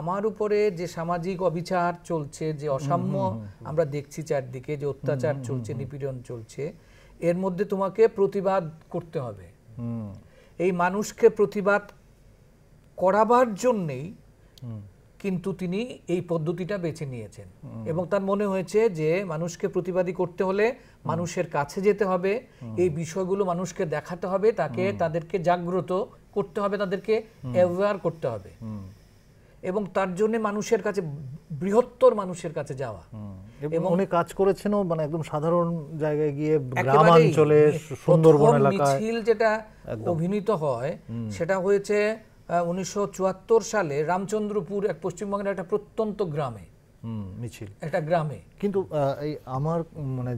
আমার উপরে যে সামাজিক অবিচার চলছে, যে অসাম্য আমরা দেখছি চারদিকে, যে অত্যাচার চলছে, নিপীড়ন চলছে, এর মধ্যে তোমাকে প্রতিবাদ করতে হবে। এই মানুষকে প্রতিবাদ করাবার জন্যই কিন্তু তিনি এই পদ্ধতিটা বেছে নিয়েছেন, এবং তার মনে হয়েছে যে মানুষকে প্রতিবাদী করতে হলে মানুষের কাছে যেতে হবে, এই বিষয়গুলো মানুষকে দেখাতে হবে, তাদেরকে জাগ্রত করতে হবে, তাদেরকে অ্যাওয়্যার করতে হবে, এবং তার জন্য মানুষের কাছে, বৃহত্তর মানুষের কাছে যাওয়া। এবং উনি কাজ করেছেনও মানে একদম সাধারণ জায়গায় গিয়ে, গ্রামাঞ্চলে, সুন্দরবন এলাকায়। মিছিল যেটা অভিনীত হয় সেটা হয়েছে 1974 সালে রামচন্দ্রপুর, এক পশ্চিমবঙ্গের একটা প্রত্যন্ত গ্রামে মিছিল, একটা গ্রামে। কিন্তু এই আমার মানে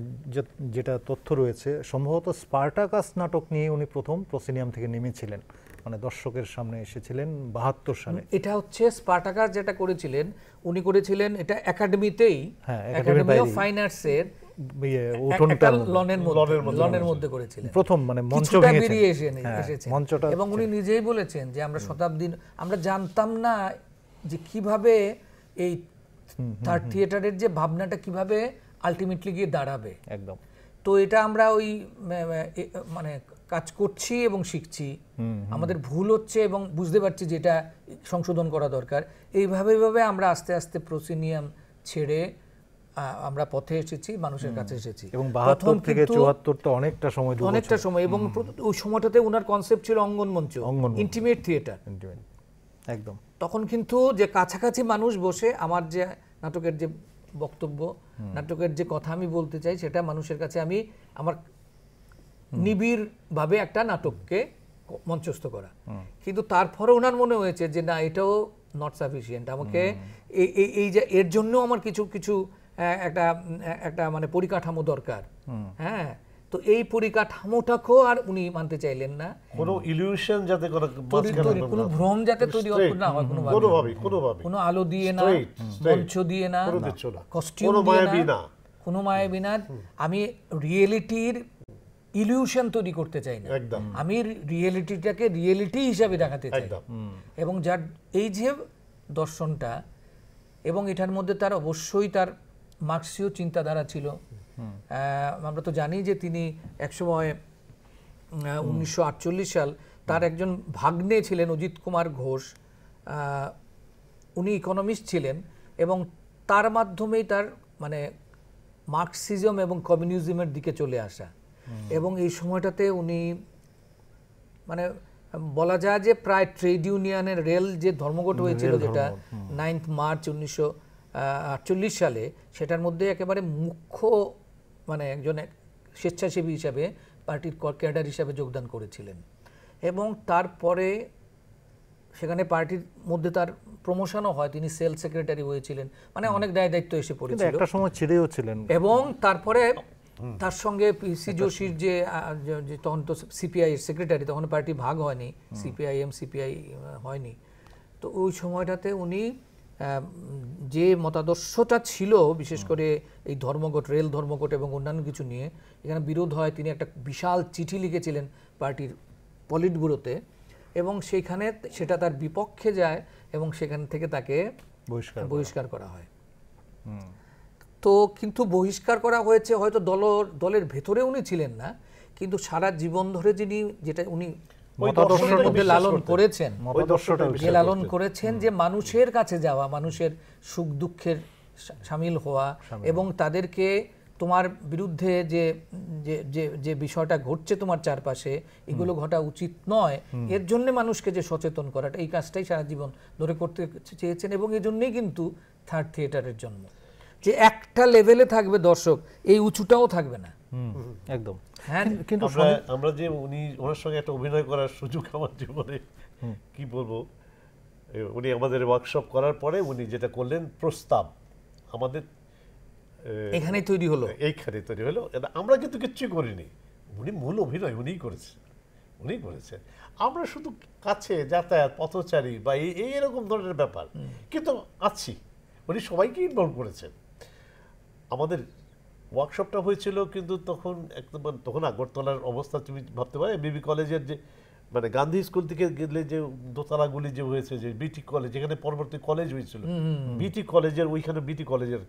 যেটা তথ্য রয়েছে, সম্ভবত স্পার্টাকাস নাটক নিয়ে উনি প্রথম প্রসিনিয়াম থেকে নেমেছিলেন, মানে দর্শকের সামনে এসেছিলেন 72 সালে। এটা হচ্ছে স্পার্টাকাস যেটা করেছিলেন, উনি করেছিলেন এটা একাডেমিতেই, একাডেমি অফ ফাইন আর্টসের লনের মধ্যে করেছিলেন প্রথম, মানে মঞ্চ বেরিয়ে এসেছেন, এবং উনি নিজেই বলেছেন যে আমরা আমরা জানতাম না যে কিভাবে এই থার্ড থিয়েটারের যে ভাবনাটা কিভাবে আলটিমেটলি গিয়ে দাঁড়াবে। একদম। তো এটা আমরা ওই মানে কাজ করছি এবং শিখছি, আমাদের ভুল হচ্ছে এবং বুঝতে পারছি যে এটা সংশোধন করা দরকার। এইভাবে আমরা আস্তে আস্তে প্রসিনিয়াম ছেড়ে আমরা পথে এসেছি, মানুষের কাছে এসেছি। এবং 72 থেকে 74 তো অনেকটা সময়, এবং ওই সময়টাতে ওনার কনসেপ্ট ছিল অঙ্গন মঞ্চ, ইন্টিমেট থিয়েটার। একদম। তখন কিন্তু যে কাছাকাছি মানুষ বসে, আমার যে নাটকের যে বক্তব্য, নাটকের যে কথা আমি বলতে চাই, সেটা মানুষের কাছে আমি আমার নিবিড় ভাবে একটা নাটককে মঞ্চস্থ করা। কিন্তু তারপরে ওনার মনে হয়েছে যে না, এটাও নট সাফিসিয়েন্ট, আমাকে এই যে এর জন্য আমার কিছু একটা মানে পরিকাঠামো দরকার, হ্যাঁ, তো এই পরিকাঠামোটাকেও আর উনি মানতে চাইলেন না, কোনো ইলিউশন যাতে কোনো ভ্রম যাতে তৈরি না হয় কোনোভাবে, কোনো আলো দিয়ে না, মঞ্চ দিয়ে না, কস্টিউম দিয়ে না, কোনো মায়াবী না। আমি রিয়েলিটির ইলিউশন তৈরি করতে চাই না, আমি রিয়েলিটিটাকে রিয়েলিটি হিসাবে দেখাতে চাই। এবং যার এই যে দর্শনটা, এবং এটার মধ্যে তার অবশ্যই তার মার্ক্সীয় চিন্তাধারা ছিল। আমরা তো জানি যে তিনি একসময় 1948 সাল, তার একজন ভাগ্নে ছিলেন অজিত কুমার ঘোষ, উনি ইকোনমিস্ট ছিলেন, এবং তার মাধ্যমেই তার মানে মার্কসিজম এবং কমিউনিজমের দিকে চলে আসা। এবং এই সময়টাতে উনি মানে বলা যায় যে প্রায় ট্রেড ইউনিয়নের রেল যে ধর্মঘট হয়েছিল, যেটা 9 মার্চ 1948 সালে, সেটার মধ্যে একেবারে মুখ্য মানে একজন স্বেচ্ছাসেবী হিসাবে পার্টির ক্যাডার হিসাবে যোগদান করেছিলেন। এবং তারপরে সেখানে পার্টির মধ্যে তার প্রমোশনও হয়, তিনি সেল সেক্রেটারি হয়েছিলেন, মানে অনেক দায় দায়িত্ব এসে পড়েছিল, একটা সময় ছেড়েও ছিলেন। এবং তারপরে তার সঙ্গে পিসি যোশীর যে তখন তো সিপিআই এর সেক্রেটারি, তখন পার্টি ভাগ হয়নি, সিপিআইএম সিপিআই হয়নি। তো ওই সময়টাতে উনি যে মতাদর্শটা ছিল, বিশেষ করে এই ধর্মঘট, রেল ধর্মঘট এবং অন্যান্য কিছু নিয়ে এখানে বিরোধ হয়, তিনি একটা বিশাল চিঠি লিখেছিলেন পার্টির পলিট ব্যুরোতে, এবং সেইখানে সেটা তার বিপক্ষে যায় এবং সেখান থেকে তাকে বহিষ্কার করা হয়। তো কিন্তু বহিষ্কার করা হয়েছে হয়তো দলের ভেতরে উনি ছিলেন না, কিন্তু সারা জীবন ধরে যিনি যেটা উনি লালন করেছেন যে মানুষের কাছে যাওয়া, মানুষের সুখ দুঃখের সামিল হওয়া, এবং তাদেরকে তোমার বিরুদ্ধে যে যে যে বিষয়টা ঘটছে তোমার চারপাশে, এগুলো ঘটা উচিত নয়, এর জন্য মানুষকে যে সচেতন করাটা, এই কাজটাই সারা জীবন ধরে করতে চেয়েছেন। এবং এই জন্যই কিন্তু থার্ড থিয়েটারের জন্ম, যে একটা লেভেলে থাকবে দর্শক, এই উঁচুটাও থাকবে না একদম। হ্যাঁ, কিন্তু আমরা যে ওনার সঙ্গে একটা অভিনয় করার সুযোগ আমার জীবনে, কি বলবো, উনি আমাদের ওয়ার্কশপ করার পরে উনি যেটা করলেন, প্রস্তাব আমাদের এখানেই তৈরি হলো, আমরা কিন্তু কিচ্ছু করিনি, উনি মূল অভিনয় উনিই করেছেন। আমরা শুধু কাছে যাতায়াত, পথচারী বা এইরকম ধরনের ব্যাপার, কিন্তু আছি, উনি সবাইকে ইনভলভ করেছেন। আমাদের ওয়ার্কশপটা হয়েছিল কিন্তু তখন আগরতলার অবস্থা তুমি ভাবতে পারো, বিবি কলেজের যে মানে গান্ধী স্কুল থেকে গেলে যে দোতলাগুলি যে হয়েছে, যে বিটি কলেজ, যেখানে পরবর্তী কলেজ হয়েছিল, বিটি কলেজের ওইখানে বিটি কলেজের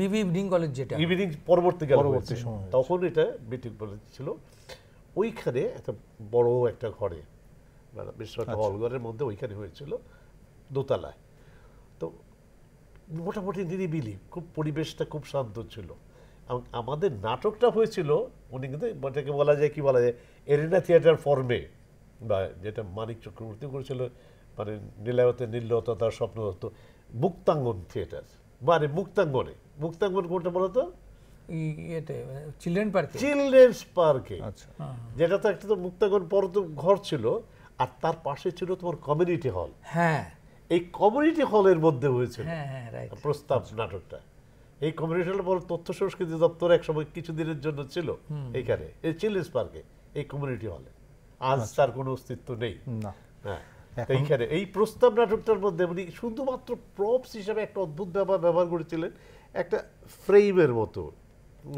ইভিনিং কলেজ, যেটা ইভিনিং পরবর্তীকালে তখন এটা বিটি কলেজ ছিল, ওইখানে একটা বড় একটা ঘরে, বিশ্বটা হলঘরের মধ্যে ওইখানে হয়েছিল, দোতলায়। তো মোটামুটি নিরিবিলি, খুব পরিবেশটা খুব শান্ত ছিল। আমাদের নাটকটা হয়েছিল, উনি কিন্তু এটাকে বলা যায়, কি বলা যায়, এরিনা থিয়েটার ফর্মে, বা যেটা মানিক চক্রবর্তী করেছিল, মানে নীলায়তে নীলতা তার স্বপ্ন হতো, মুক্তাঙ্গন থিয়েটার, মানে মুক্তাঙ্গন কোনটা বলতো, চিলড্রেন্স পার্কে, যেটা তো একটা তো মুক্তাঙ্গন পর তো ঘর ছিল, আর তার পাশে ছিল তোমার কমিউনিটি হল। হ্যাঁ, এই কমিউনিটি হলের মধ্যে হয়েছিল প্রস্তাব নাটকটা। এই কমিউনিটি হল বড় তথ্য সংস্কৃতি দপ্তর একসময় কিছুদিনের জন্য ছিল এইখানে, এই চিলড্রেন্স পার্কে, এই কমিউনিটি হলে। আজ তার কোনো অস্তিত্ব নেই। হ্যাঁ, এইখানে এই প্রস্তাব নাটকটার মধ্যে উনি শুধুমাত্র প্রপস হিসাবে একটা অদ্ভুত ব্যবহার করেছিলেন, একটা ফ্রেমের মতো,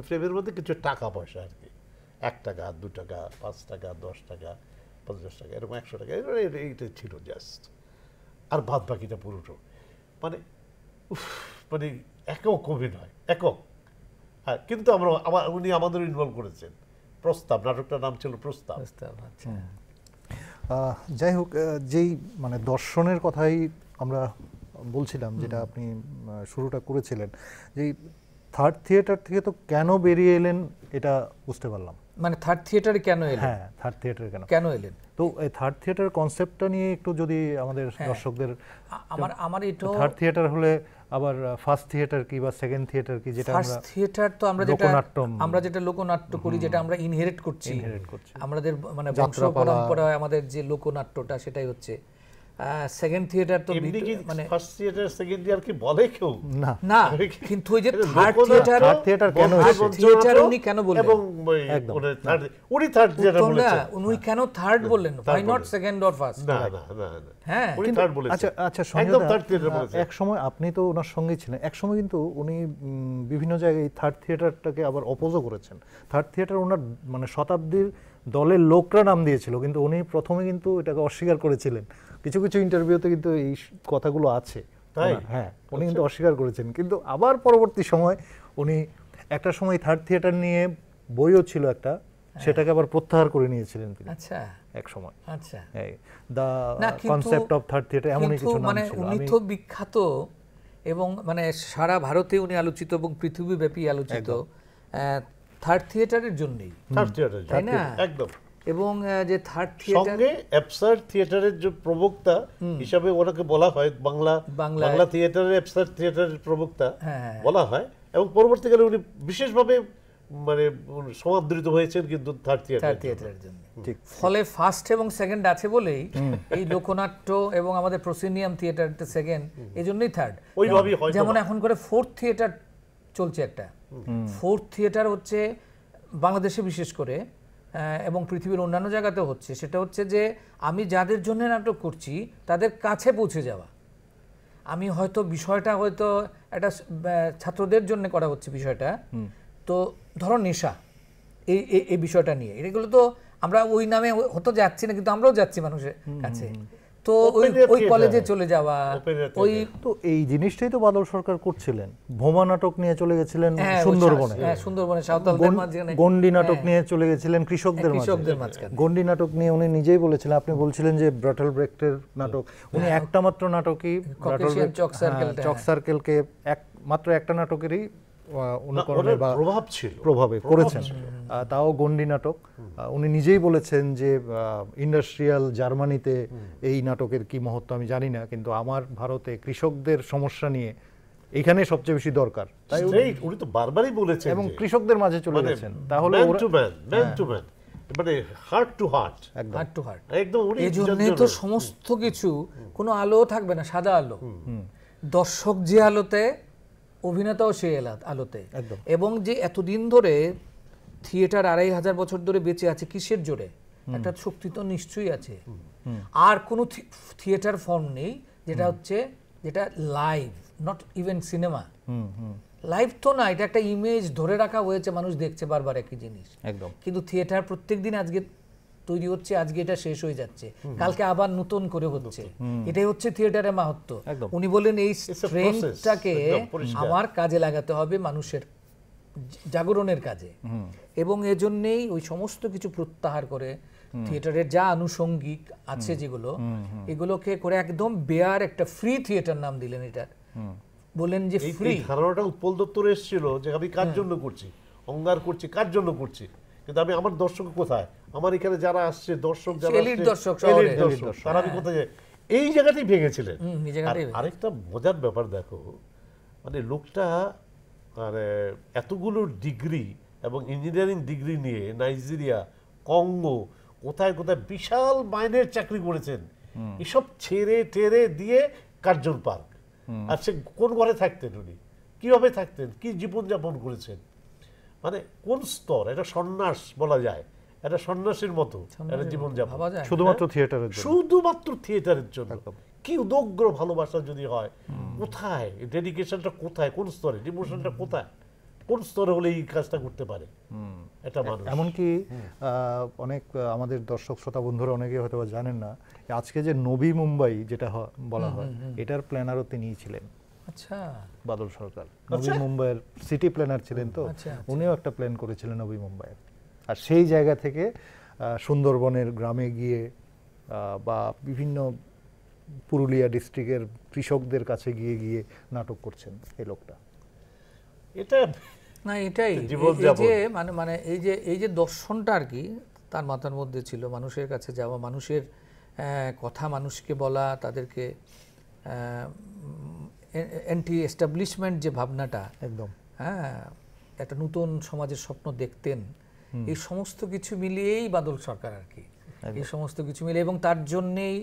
ফ্রেমের মধ্যে কিছু টাকা পয়সা আর কি, 1 টাকা, 2 টাকা, 5 টাকা, 10 টাকা, 50 টাকা, এরকম 100 টাকা, এইটা ছিল জাস্ট। আর বাদ বাকিটা পুরোটো মানে মানে একক অভিনয়, একক। হ্যাঁ, কিন্তু উনি আমাদের ইনভলভ করেছেন। প্রস্তাব নাটকটার নাম ছিল প্রস্তাব। যাই হোক, যেই মানে দর্শনের কথাই আমরা বলছিলাম, যেটা আপনি শুরুটা করেছিলেন, যে থার্ড থিয়েটার থেকে তো কেন বেরিয়ে এলেন এটা বুঝতে পারলাম। মানে থার্ড থিয়েটারে কেন এলেন? হ্যাঁ, থার্ড থিয়েটারে কেন এলেন? তো এই থার্ড থিয়েটার কনসেপ্টটা নিয়ে একটু যদি আমাদের দর্শকদের, আমার এটা থার্ড থিয়েটার হলে আবার ফার্স্ট থিয়েটার কি বা সেকেন্ড থিয়েটার কি, যেটা আমরা থিয়েটার তো আমরা যেটা লোকনাট্য করি, যেটা আমরা ইনহেরিট করছি আমাদের মানে বংশ পরম্পরায় আমাদের যে লোকনাট্যটা, সেটাই হচ্ছে সেকেন্ড থিয়েটার তো এমনি কি মানে ফার্স্ট থিয়েটার সেকেন্ড ইয়ার কি বলে কেউ? না না, কিন্তু ওই যে থার্ড লোকনাট্য, থিয়েটার কেন বন্ধু এসেছে? থিয়েটার বঞ্চনাট্য উনি কেন বললেন? এবং একদম। উনি থার্ড থিয়েটার উত্তম না, বলেছেন। উনি কেন থার্ড বললেন? Third হোয়াই নট বললেন। Second or first? না না না না, হ্যাঁ, উনি কিন্তু থার্ড বলেছেন। আচ্ছা আচ্ছা একদম সঞ্জয়দা, থার্ড থিয়েটার বলেছেন। এক সময় আপনি তো ওনার সঙ্গেই ছিলেন, এক সময় কিন্তু উনি বিভিন্ন জায়গায় থার্ড থিয়েটারটাকে আবার অপোজও করেছেন। থার্ড থিয়েটার ওনার মানে শতাব্দীর দলের লোকরা নাম দিয়েছিল, কিন্তু উনি প্রথমে কিন্তু এটাকে অস্বীকার করেছিলেন। কিছু কিছু ইন্টারভিউতে কিন্তু এই কথাগুলো আছে। তাই? হ্যাঁ, উনি কিন্তু অস্বীকার করেছেন, কিন্তু আবার পরবর্তী সময় উনি একটা সময় থার্ড থিয়েটার নিয়ে বইও ছিল একটা, সেটাকে আবার প্রত্যাহার করে নিয়েছিলেন তিনি আচ্ছা এক সময়। আচ্ছা। দ্য না, কিন্তু- কনসেপ্ট অফ থার্ড থিয়েটার এমনই কিন্তু কিছু নাম মানে ছিল। উনি তো বিখ্যাত এবং মানে সারা ভারতে উনি আলোচিত এবং পৃথিবীব্যাপী আলোচিত থার্ড থিয়েটারের জন্যই, থার্ড থিয়েটার, তাই না? একদম। এবং যে থার্ড থিয়েটার সঙ্গে অ্যাবসার্ড থিয়েটারের যে প্রবক্তা হিসাবে ওনাকে বলা হয়, বাংলা থিয়েটারের অ্যাবসার্ড থিয়েটারের প্রবক্তা হ্যাঁ। বলা হয়, এবং পরবর্তীকালে উনি বিশেষভাবে মানে সমাদৃত হয়েছেন কিন্তু থার্ড থিয়েটারের জন্য। ঠিক। ফলে ফার্স্ট এবং সেকেন্ড আছে বলেই এই লোকনাট্য এবং আমাদের প্রসিনিয়াম থিয়েটার সেকেন্ড, এই জন্যই থার্ড। ওইভাবেই হয়তো যেমন বা। এখন করে ফোর্থ থিয়েটার চলছে একটা। ফোর্থ থিয়েটার হচ্ছে বাংলাদেশে বিশেষ করে এবং পৃথিবীর অন্যান্য জায়গাতেও হচ্ছে, সেটা হচ্ছে যে আমি যাদের জন্য নাটক করছি তাদের কাছে পৌঁছে যাওয়া। আমি হয়তো বিষয়টা হয়তো একটা ছাত্রদের জন্য করা হচ্ছে বিষয়টা, তো ধরো নেশা, এই এই বিষয়টা নিয়ে, এগুলো তো আমরা ওই নামে হতো যাচ্ছি না, কিন্তু আমরাও যাচ্ছি মানুষের কাছে। তো ওই Open air ওই কলেজে theatre। চলে যাওয়া, Open air ওই তো এই জিনিসটাই তো বাদল সরকার করছিলেন। ভোমা নাটক নিয়ে চলে গেছিলেন হ্যাঁ, ওই সুন্দরবনে, সুন্দরবনে সাঁওতালদের মাঝখানে, গন্ডি নাটক নিয়ে চলে গেছিলেন কৃষকদের মাঝখানে। গন্ডি নাটক নিয়ে উনি নিজেই বলেছিলেন, আপনি বলছিলেন যে ব্রাটল ব্রেক্টের নাটক, উনি একটা মাত্র নাটকই Caucasian Chalk Circle টা, চক সার্কেলকে মাত্র একটা নাটকেরই অনুকরণে বা প্রভাব ছিল, প্রভাবে করেছেন, তাও গন্ডি নাটক। উনি নিজেই বলেছেন যে ইন্ডাস্ট্রিয়াল জার্মানিতে এই নাটকের কি মহত্ব আমি জানি না, কিন্তু আমার ভারতে কৃষকদের সমস্যা নিয়ে এখানে সবচেয়ে বেশি দরকার, তাই Straight, উনি তো বারবারই বলেছেন এবং যে কৃষকদের মাঝে চলে মানে গেছেন। তাহলে ম্যান ওরা- to man, man to man, মানে হার্ট টু হার্ট, একদম হার্ট টু হার্ট। একদম উনি এই জন্যে তো সমস্ত কিছু, কোনো আলো থাকবে না, সাদা আলো। দর্শক যে আলোতে, অভিনেতাও সেই আলোতে। একদম। এবং যে এতদিন ধরে থিয়েটার 2500 বছর ধরে বেঁচে আছে কিসের জোরে? একটা শক্তি তো নিশ্চয়ই আছে। আর কোনো থিয়েটার ফর্ম নেই যেটা হচ্ছে যেটা live, not even cinema. Live তো না, এটা একটা ইমেজ ধরে রাখা হয়েছে, মানুষ দেখছে বারবার একই জিনিস। একদম। কিন্তু থিয়েটার প্রত্যেকদিন আজকে তৈরি হচ্ছে, আজকে এটা শেষ হয়ে যাচ্ছে, কালকে আবার নতুন করে হচ্ছে। এটাই হচ্ছে থিয়েটারের মাহাত্ম্য। একদম। উনি বলেন এই a process, স্ট্রেংথটাকে একদম পরিষ্কার। আমার কাজে লাগাতে হবে, মানুষের জাগরণের কাজে। এবং এজন্যই ওই সমস্ত কিছু প্রত্যাহার করে থিয়েটারের যা আনুষঙ্গিক আছে যেগুলো, এগুলোকে করে একদম বেয়ার একটা ফ্রি থিয়েটার নাম দিলেন এটা। বলেন যে এই ফ্রি। ধারণাটা উৎপল দত্তর এসেছিল যে আমি কার জন্য করছি, অঙ্গার করছি কার জন্য করছি, কিন্তু আমি আমার দর্শক কোথায়, আমার এখানে যারা আসছে দর্শক, যারা Elite আসছে, দর্শক, elite শহরের। দর্শক, তারা আমি কোথায় যাই, এই জায়গাতেই ভেঙেছিলেন। এই জায়গাটাই আর আরেকটা মজার ব্যাপার দেখো, মানে লোকটা মানে এতগুলো ডিগ্রি এবং ইঞ্জিনিয়ারিং ডিগ্রি নিয়ে নাইজেরিয়া, কঙ্গো, কোথায় কোথায় বিশাল মাইনের চাকরি করেছেন, এসব ছেড়ে টেরে দিয়ে কার্জন পার্ক। আর সে কোন ঘরে থাকতেন উনি, কিভাবে থাকতেন, কি জীবনযাপন করেছেন, মানে কোন স্তর, এটা সন্ন্যাস বলা যায়, এটা সন্ন্যাসীর মতো একটা জীবনযাপন, ভাবা যায়। শুধুমাত্র থিয়েটারের জন্য। শুধুমাত্র থিয়েটারের জন্য। কি উদগ্র ভালোবাসা যদি হয়, কোথায় ডেডিকেশনটা, কোথায়, কোন স্তরে ডিভোশনটা, কোথায়, কোন স্তরে হলে এই কাজটা করতে পারে এটা মানুষ। এমনকি অনেক আমাদের দর্শক শ্রোতা বন্ধুরা অনেকে হয়তো বা জানেন না, আজকে যে নবী মুম্বাই যেটা বলা হয়, এটার প্ল্যানারও তিনিই ছিলেন, আচ্ছা, বাদল সরকার। নবী মুম্বাইয়ের সিটি প্ল্যানার ছিলেন, তো আচ্ছা, উনিও একটা প্ল্যান করেছিলেন নবী মুম্বাইয়ের। আর সেই জায়গা থেকে সুন্দরবনের গ্রামে গিয়ে বা বিভিন্ন পুরুলিয়া ডিস্ট্রিক্টের কৃষকদের কাছে গিয়ে গিয়ে নাটক করছেন এই লোকটা। এটা না এটাই জীবনযাপন। এই যে মানে এই যে দর্শনটা আর কি তার মাথার মধ্যে ছিল, মানুষের কাছে যাওয়া, মানুষের কথা মানুষকে বলা, তাদেরকে অ্যান্টি এস্টাবলিশমেন্ট যে ভাবনাটা, একদম। হ্যাঁ, একটা নতুন সমাজের স্বপ্ন দেখতেন। এই সমস্ত কিছু মিলিয়েই বাদল সরকার আর কি, এই সমস্ত কিছু মিলিয়ে, এবং তার জন্যেই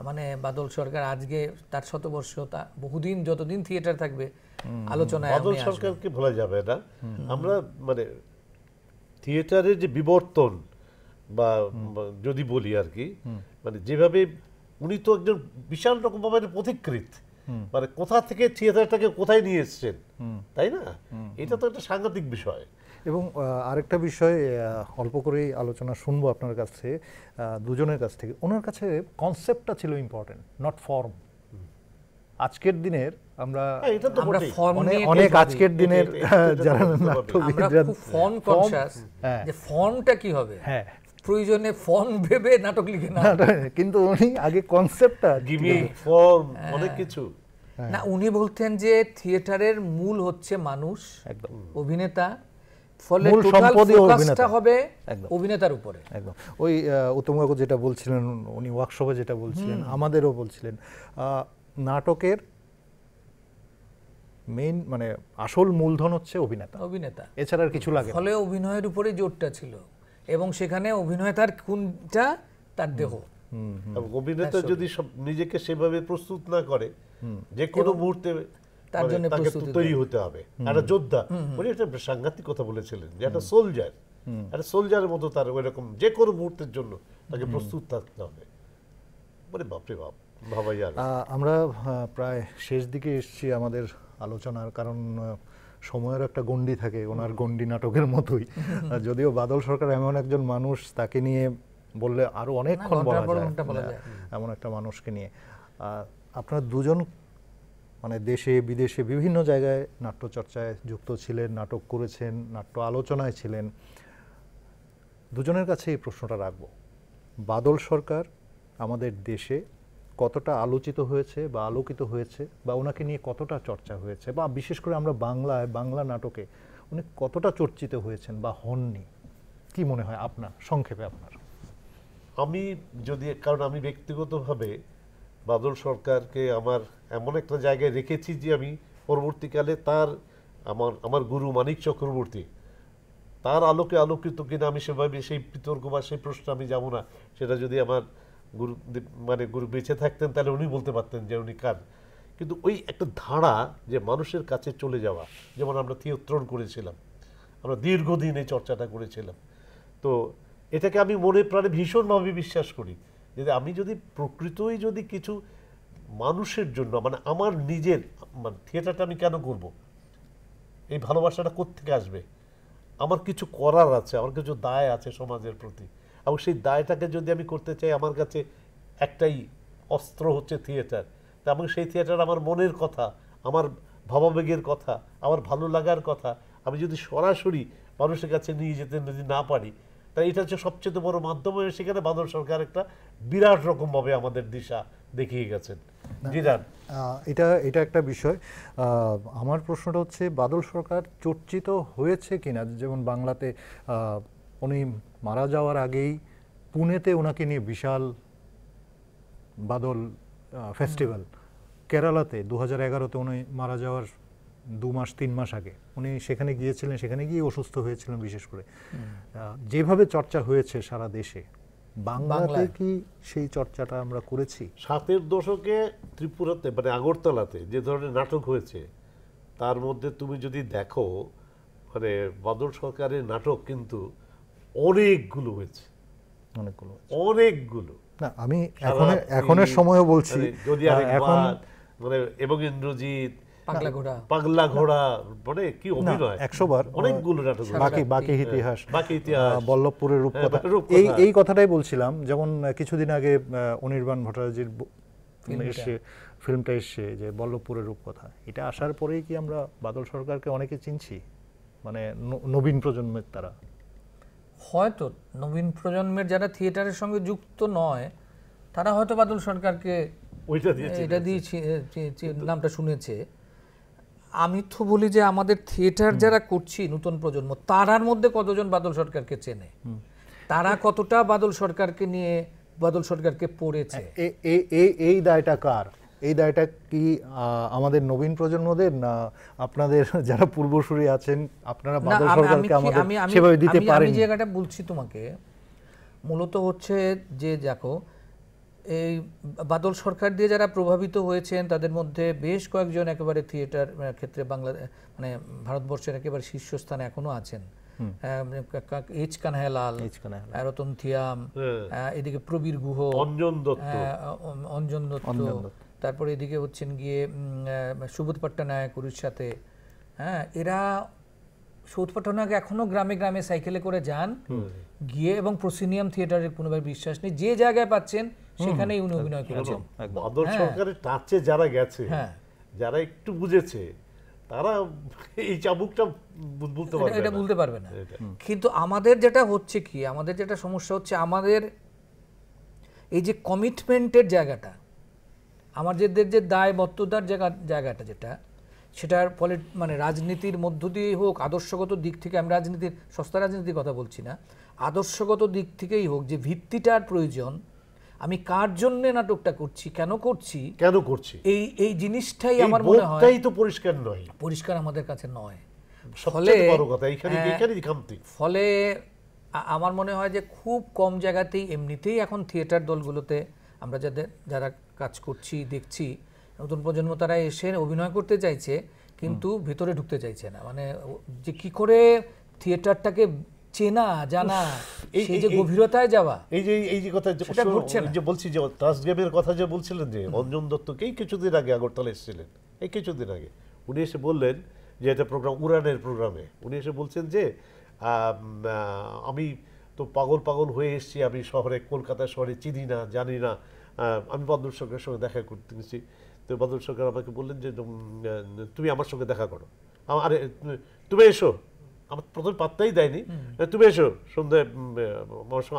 মানে বাদল সরকার আজকে তার শতবর্ষ, তা বহুদিন, যতদিন থিয়েটার থাকবে আলোচনায় বাদল আপনি আসবেন। সরকারকে ভোলা যাবে না। আমরা মানে থিয়েটারের যে বিবর্তন বা যদি বলি আর কি, মানে যেভাবে উনি তো একজন বিশাল রকম ভাবে পথিকৃৎ, মানে কোথা থেকে থিয়েটারটাকে কোথায় নিয়ে এসেছেন, তাই না? এটা তো একটা সাংঘাতিক বিষয়। এবং আরেকটা বিষয় অল্প করেই আলোচনা শুনবো আপনার কাছে, দুজনের কাছ থেকে। ওনার কাছে কনসেপ্টটা ছিল ইম্পর্টেন্ট, নট ফর্ম। আজকের দিনের আমরা হ্যাঁ, এটা তো আমরা বটেই। ফর্ম নিয়ে অনেক কথা বলি। আজকের দিনের যারা আমরা নাট্যবিদরা, খুব ফর্ম কনশাস, হ্যাঁ। যে ফর্মটা কি হবে, হ্যাঁ, প্রয়োজনে ফর্ম ভেবে নাটক লিখে না। কিন্তু উনি আগে কনসেপ্টটা গিমিক, ফর্ম, অনেক কিছু। না, উনি বলতেন যে থিয়েটারের মূল হচ্ছে মানুষ, একদম অভিনেতা, ফলে মূল টোটাল সম্পদই ফোকাসটা অভিনেতা। হবে একদম। অভিনেতার উপরে। একদম ওই উত্তম কাকু যেটা বলছিলেন, উনি ওয়ার্কশপে যেটা বলছিলেন, আমাদেরও বলছিলেন, নাটকের মেইন মানে আসল মূলধন হচ্ছে অভিনেতা, অভিনেতা, এছাড়া আর কিছু লাগে না। ফলে অভিনয়ের উপরে জোরটা ছিল, এবং সেখানে অভিনয়তার কোনটা, তার দেহ। এবং অভিনেতা যদি নিজেকে সেভাবে প্রস্তুত না করে, যে কোনো মুহূর্তে তার জন্য তাকে প্রস্তুতি তৈরি হতে হবে। একটা যোদ্ধা, উনি একটা সাংঘাতিক কথা বলেছিলেন যে একটা সোলজার, একটা সোলজারের মতো তার ওইরকম যে কোনো মুহূর্তের জন্য তাকে প্রস্তুত থাকতে হবে। মানে বাপরে বাপ, ভাবাই যায় না। আমরা প্রায় শেষ দিকে এসেছি আমাদের আলোচনার, কারণ সময়ের একটা গণ্ডি থাকে, ওনার গণ্ডি নাটকের মতোই। যদিও বাদল সরকার এমন একজন মানুষ, তাকে নিয়ে বললে আরো অনেকক্ষণ বলা ঘন্টার পর যায়, ঘন্টা বলা যায়। এমন একটা মানুষকে নিয়ে। আপনারা দুজন মানে দেশে বিদেশে বিভিন্ন জায়গায় নাট্যচর্চায় যুক্ত ছিলেন, নাটক করেছেন, নাট্য আলোচনায় ছিলেন। দুজনের কাছে এই প্রশ্নটা রাখবো, বাদল সরকার আমাদের দেশে কতটা আলোচিত হয়েছে বা আলোকিত হয়েছে, বা ওনাকে নিয়ে কতটা চর্চা হয়েছে, বা বিশেষ করে আমরা বাংলায়, বাংলা নাটকে উনি কতটা চর্চিত হয়েছেন বা হননি, কি মনে হয় আপনার, সংক্ষেপে আপনার? আমি যদি, কারণ আমি ব্যক্তিগতভাবে বাদল সরকারকে আমার এমন একটা জায়গায় রেখেছি যে আমি পরবর্তীকালে তার আমার গুরু মানিক চক্রবর্তী, তার আলোকে আলোকিত কিনা আমি সেভাবে সেই বিতর্ক বা সেই প্রশ্ন আমি যাব না। সেটা যদি আমার গুরু মানে গুরু বেঁচে থাকতেন তাহলে উনি বলতে পারতেন যে উনি কার। কিন্তু ওই একটা ধারা যে মানুষের কাছে চলে যাওয়া, যেমন আমরা থিয়েত্রণ করেছিলাম, আমরা দীর্ঘদিন এই চর্চাটা করেছিলাম, তো এটাকে আমি মনে প্রাণে ভীষণভাবে বিশ্বাস করি যে আমি যদি প্রকৃতই যদি কিছু মানুষের জন্য, মানে আমার নিজের, মানে থিয়েটারটা আমি কেন করব, এই ভালোবাসাটা কোত্থেকে আসবে, আমার কিছু করার আছে, আমার কিছু দায় আছে সমাজের প্রতি, এবং সেই দায়টাকে যদি আমি করতে চাই, আমার কাছে একটাই অস্ত্র হচ্ছে থিয়েটার। তা আমি সেই থিয়েটার আমার মনের কথা, আমার ভাবাবেগের কথা, আমার ভালো লাগার কথা আমি যদি সরাসরি মানুষের কাছে নিয়ে যেতে যদি না পারি, তাই এটা হচ্ছে সবচেয়ে বড় মাধ্যম। সেখানে বাদল সরকার একটা বিরাট রকমভাবে আমাদের দিশা দেখিয়ে গেছেন। এটা একটা বিষয়। আমার প্রশ্নটা হচ্ছে, বাদল সরকার চর্চিত হয়েছে কিনা, যেমন বাংলাতে উনি মারা যাওয়ার আগেই পুনেতে ওনাকে নিয়ে বিশাল বাদল ফেস্টিভ্যাল, কেরালাতে 2011-তে উনি মারা যাওয়ার 2 মাস 3 মাস আগে উনি সেখানে গিয়েছিলেন, সেখানে গিয়ে অসুস্থ হয়েছিলেন বিশেষ করে। যেভাবে চর্চা হয়েছে সারা দেশে, বাংলাতে কি সেই চর্চাটা আমরা করেছি? 60-এর দশকে ত্রিপুরাতে, মানে আগরতলাতে যে ধরনের নাটক হয়েছে, তার মধ্যে তুমি যদি দেখো, মানে বাদল সরকারের নাটক কিন্তু অনেকগুলো হয়েছে, অনেকগুলো। না, আমি এখনের সময়ও বলছি, যদি এখন মানে এবং ইন্দ্রজিৎ, পাগলা ঘোড়া, মানে কি অভিনয়, 100 বার, অনেকগুলো নাটক, বাকি ইতিহাস, বল্লভপুরের রূপকথা, রূপকথা, এই কথাটাই বলছিলাম। যেমন কিছুদিন আগে অনির্বাণ ভট্টাচার্যের ফিল্মটা এসছে, যে বল্লভপুরের রূপকথা, এটা আসার পরেই কি আমরা বাদল সরকারকে অনেকে চিনছি, মানে নবীন প্রজন্মের তারা? হয়তো নবীন প্রজন্মের যারা থিয়েটারের সঙ্গে যুক্ত নয়, তারা হয়তো বাদল সরকারকে এটা দিয়ে নামটা শুনেছে। আমি তো বলি যে আমাদের থিয়েটার যারা করছি নতুন প্রজন্ম, তারার মধ্যে কতজন বাদল সরকারকে চেনে, তারা কতটা বাদল সরকারকে নিয়ে, বাদল সরকারকে পড়েছে। এই দায়টা কার? এই দায়টা কি আমাদের নবীন প্রজন্মদের, না আপনাদের যারা পূর্বসূরি আছেন, আপনারা বাদল সরকারকে আমাদের সেভাবে দিতে পারেন? আমি যে জায়গাটা বলছি তোমাকে, মূলত হচ্ছে যে দেখো, এই বাদল সরকার দিয়ে যারা প্রভাবিত হয়েছেন তাদের মধ্যে বেশ কয়েকজন একেবারে থিয়েটার ক্ষেত্রে মানে ভারতবর্ষের একেবারে শীর্ষস্থানে এখনো আছেন। এইচ কানহালাল, রতন থিয়াম, এদিকে প্রবীর গুহ, অঞ্জন দত্ত, তারপরে এদিকে হচ্ছেন গিয়ে সুবোধ পট্টনায়ক উড়িষ্যাতে। হ্যাঁ, এরা সুবোধ পট্টনায়ক এখনো গ্রামে গ্রামে সাইকেলে করে যান গিয়ে, এবং প্রসিনিয়াম থিয়েটারের কোনো বিশ্বাস নেই, যে জায়গায় পাচ্ছেন সেখানেই উনি অভিনয় করেছেন। বাদল সরকারের টাচে যারা গেছে, যারা একটু বুঝেছে, তারা এই চাবুকটা বলতে পারবে না। কিন্তু আমাদের যেটা হচ্ছে কি, আমাদের যেটা সমস্যা হচ্ছে, আমাদের এই যে কমিটমেন্টের জায়গাটা, আমাদের যে দায়বদ্ধতার জায়গাটা যেটা, সেটার ফলে মানে রাজনীতির মধ্য দিয়ে হোক, আদর্শগত দিক থেকে, আমি রাজনীতির সস্তা রাজনীতির কথা বলছি না, আদর্শগত দিক থেকেই হোক, যে ভিত্তিটার প্রয়োজন, আমি কার জন্য নাটকটা করছি, কেন করছি, এই জিনিসটাই আমার মনে হয় তো পরিষ্কার নয়, পরিষ্কার আমাদের কাছে নয়। ফলে আমার মনে হয় যে খুব কম জায়গাতেই এমনিতেই এখন থিয়েটার দলগুলোতে আমরা যারা কাজ করছি দেখছি, নতুন প্রজন্ম তারা এসে অভিনয় করতে চাইছে কিন্তু ভিতরে ঢুকতে চাইছে না, মানে যে কি করে থিয়েটারটাকে চেনা জানা, সেই যে গভীরতায় যাওয়া, এই যে কথা যে বলছি, যে ট্রাস্ট গেমের কথা যে বলছিলেন, যে অঞ্জন দত্তকেই কিছুদিন আগে আগরতলা এসেছিলেন, এই কিছুদিন আগে উনি এসে বললেন যে এটা প্রোগ্রাম, উড়ানের প্রোগ্রামে উনি এসে বলছেন যে আমি তো পাগল হয়ে এসেছি, আমি শহরে, কলকাতা শহরে চিনি না, জানি না, আমি বাদল সরকারের সঙ্গে দেখা করতে গেছি। তো বাদল সরকার আমাকে বললেন যে তুমি আমার সঙ্গে দেখা করো, আরে তুমি এসো, আমার প্রথম পাত্তাই দেয়নি, তুমি এসো সন্ধ্যায়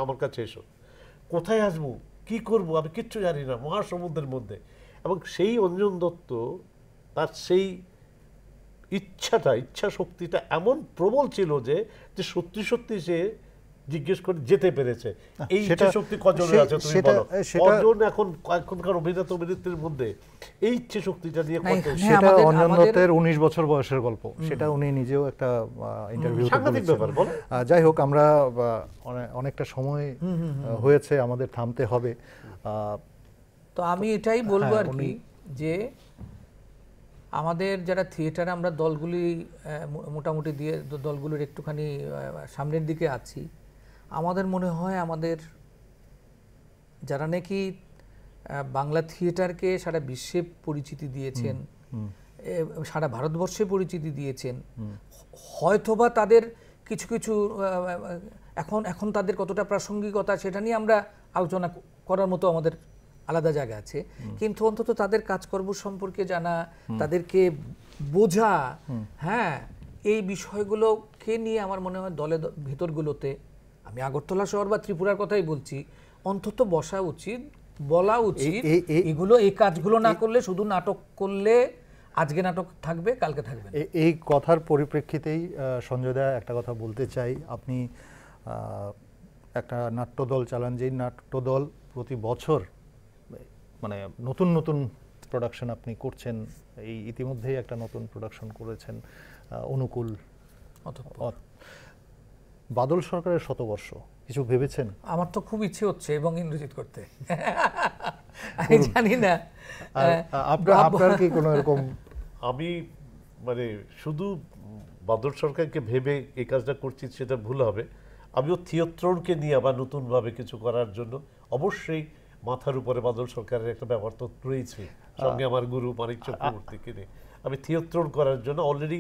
আমার কাছে এসো। কোথায় আসবো, কি করব, আমি কিচ্ছু জানি না, মহাসমুদ্রের মধ্যে। এবং সেই অঞ্জন দত্ত তার সেই ইচ্ছা শক্তিটা এমন প্রবল ছিল যে সত্যি সত্যি সে জিজ্ঞেস করে যেতে পেরেছে। এই ইচ্ছা শক্তি কজনের আছে তুমি বলো, কজন এখনকার অভিনেত্রীর মধ্যে এই ইচ্ছা শক্তিটা নিয়ে করতে? সেটা অঞ্জন দত্তের 19 বছর বয়সের গল্প, সেটা উনি নিজেও একটা ইন্টারভিউতে সাংঘাতিক ব্যাপার। বলো, যাই হোক, আমরা অনেকটা সময় হয়েছে, আমাদের থামতে হবে। তো আমি এটাই বলবো আর কি, যে আমাদের যারা থিয়েটারে আমরা দলগুলি মোটামুটি দিয়ে দলগুলোর একটুখানি সামনের দিকে আছি, আমাদের মনে হয় আমাদের যারা নাকি বাংলা থিয়েটারকে সারা বিশ্বে পরিচিতি দিয়েছেন, সারা ভারতবর্ষে পরিচিতি দিয়েছেন, হয়তোবা তাদের কিছু কিছু এখন তাদের কতটা প্রাসঙ্গিকতা সেটা নিয়ে আমরা আলোচনা করার মতো আমাদের আলাদা জায়গা আছে, কিন্তু অন্তত তাদের কাজকর্ম সম্পর্কে জানা, তাদেরকে বোঝা, হ্যাঁ, এই বিষয়গুলোকে নিয়ে আমার মনে হয় দলে ভিতরগুলোতে, আমি আগরতলা শহর বা ত্রিপুরার কথাই বলছি, অন্তত বসা উচিত, বলা উচিত, এই কাজগুলো না করলে, শুধু নাটক করলে আজকে নাটক থাকবে, কালকে থাকবে না। এই কথার পরিপ্রেক্ষিতেই সঞ্জয় দা একটা কথা বলতে চাই, আপনি একটা নাট্যদল চালান, যেই নাট্যদল প্রতি বছর মানে নতুন নতুন প্রোডাকশন আপনি করছেন, এই ইতিমধ্যেই একটা নতুন প্রোডাকশন করেছেন অনুকূল, বাদল সরকারের শতবর্ষ, কিছু ভেবেছেন? আমার তো খুব ইচ্ছে হচ্ছে এবং ইন্দ্রজিৎ করতে, আমি জানি না আপনার কি কোনো এরকম? আমি মানে শুধু বাদল সরকারকে ভেবে এই কাজটা করছি সেটা ভুল হবে। আমিও থিয়েট্রনকে নিয়ে আবার নতুনভাবে কিছু করার জন্য অবশ্যই মাথার উপরে বাদল সরকারের একটা ব্যাপার তো রয়েছে, সঙ্গে আমার গুরু মানিক চক্রবর্তীকে নিয়ে আমি থিয়েট্রন করার জন্য অলরেডি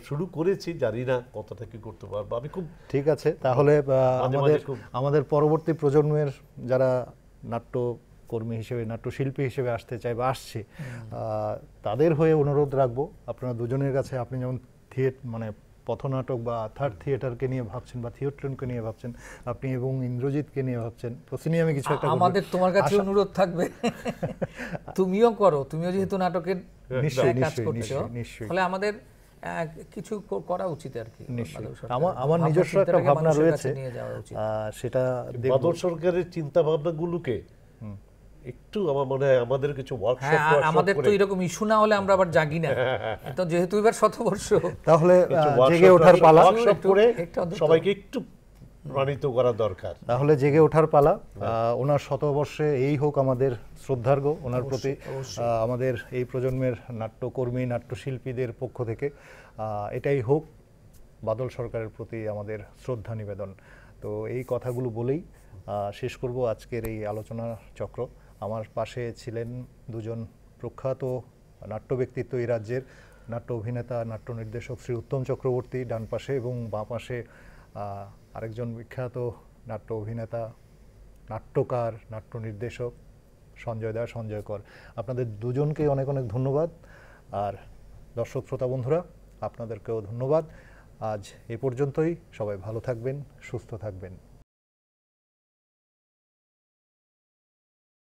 শুরু করেছি, জানি না কতটা কি করতে পারবো। আমি খুব ঠিক আছে, তাহলে আমাদের পরবর্তী প্রজন্মের যারা নাট্যকর্মী হিসেবে, নাট্যশিল্পী হিসেবে আসতে চায় বা আসছে, তাদের হয়ে অনুরোধ রাখবো আপনারা দুজনের কাছে, আপনি যেমন মানে পথনাটক বা থার্ড থিয়েটারকে নিয়ে ভাবছেন বা থিয়েট্রনকে নিয়ে ভাবছেন, আপনি এবং ইন্দ্রজিৎকে নিয়ে ভাবছেন, প্রসিনিয়ামে কিছু একটা আমাদের তোমার কাছে অনুরোধ থাকবে, তুমিও করো, তুমিও যেহেতু নাটকের কাজ করছো, ফলে আমাদের কিছু করা উচিত আর কি। আমার নিজস্ব একটা ভাবনা রয়েছে, সেটা বাদল সরকারের চিন্তা ভাবনাগুলোকে একটু আমার মনে হয় আমাদের কিছু ওয়ার্কশপ, আমাদের তো এরকম ইস্যু না হলে আমরা আবার জাগি না, তো যেহেতু এবার শতবর্ষ, তাহলে জেগে ওঠার পালা, ওয়ার্কশপ করে সবাইকে একটু প্রণীত করা দরকার। তাহলে জেগে ওঠার পালা। ওনার শতবর্ষে এই হোক আমাদের শ্রদ্ধার্ঘ ওনার প্রতি আমাদের এই প্রজন্মের নাট্যকর্মী নাট্যশিল্পীদের পক্ষ থেকে এটাই হোক বাদল সরকারের প্রতি আমাদের শ্রদ্ধা নিবেদন। তো এই কথাগুলো বলেই শেষ করব আজকের এই আলোচনা চক্র। আমার পাশে ছিলেন দুজন প্রখ্যাত নাট্য ব্যক্তিত্ব এই রাজ্যের, নাট্য অভিনেতা নাট্য নির্দেশক শ্রী উত্তম চক্রবর্তী ডান পাশে, এবং বাঁ পাশে আরেকজন বিখ্যাত নাট্য অভিনেতা নাট্যকার নাট্য নির্দেশক সঞ্জয় কর। আপনাদের দুজনকে অনেক অনেক ধন্যবাদ। আর দর্শক শ্রোতা বন্ধুরা আপনাদেরকেও ধন্যবাদ। আজ এ পর্যন্তই। সবাই ভালো থাকবেন, সুস্থ থাকবেন।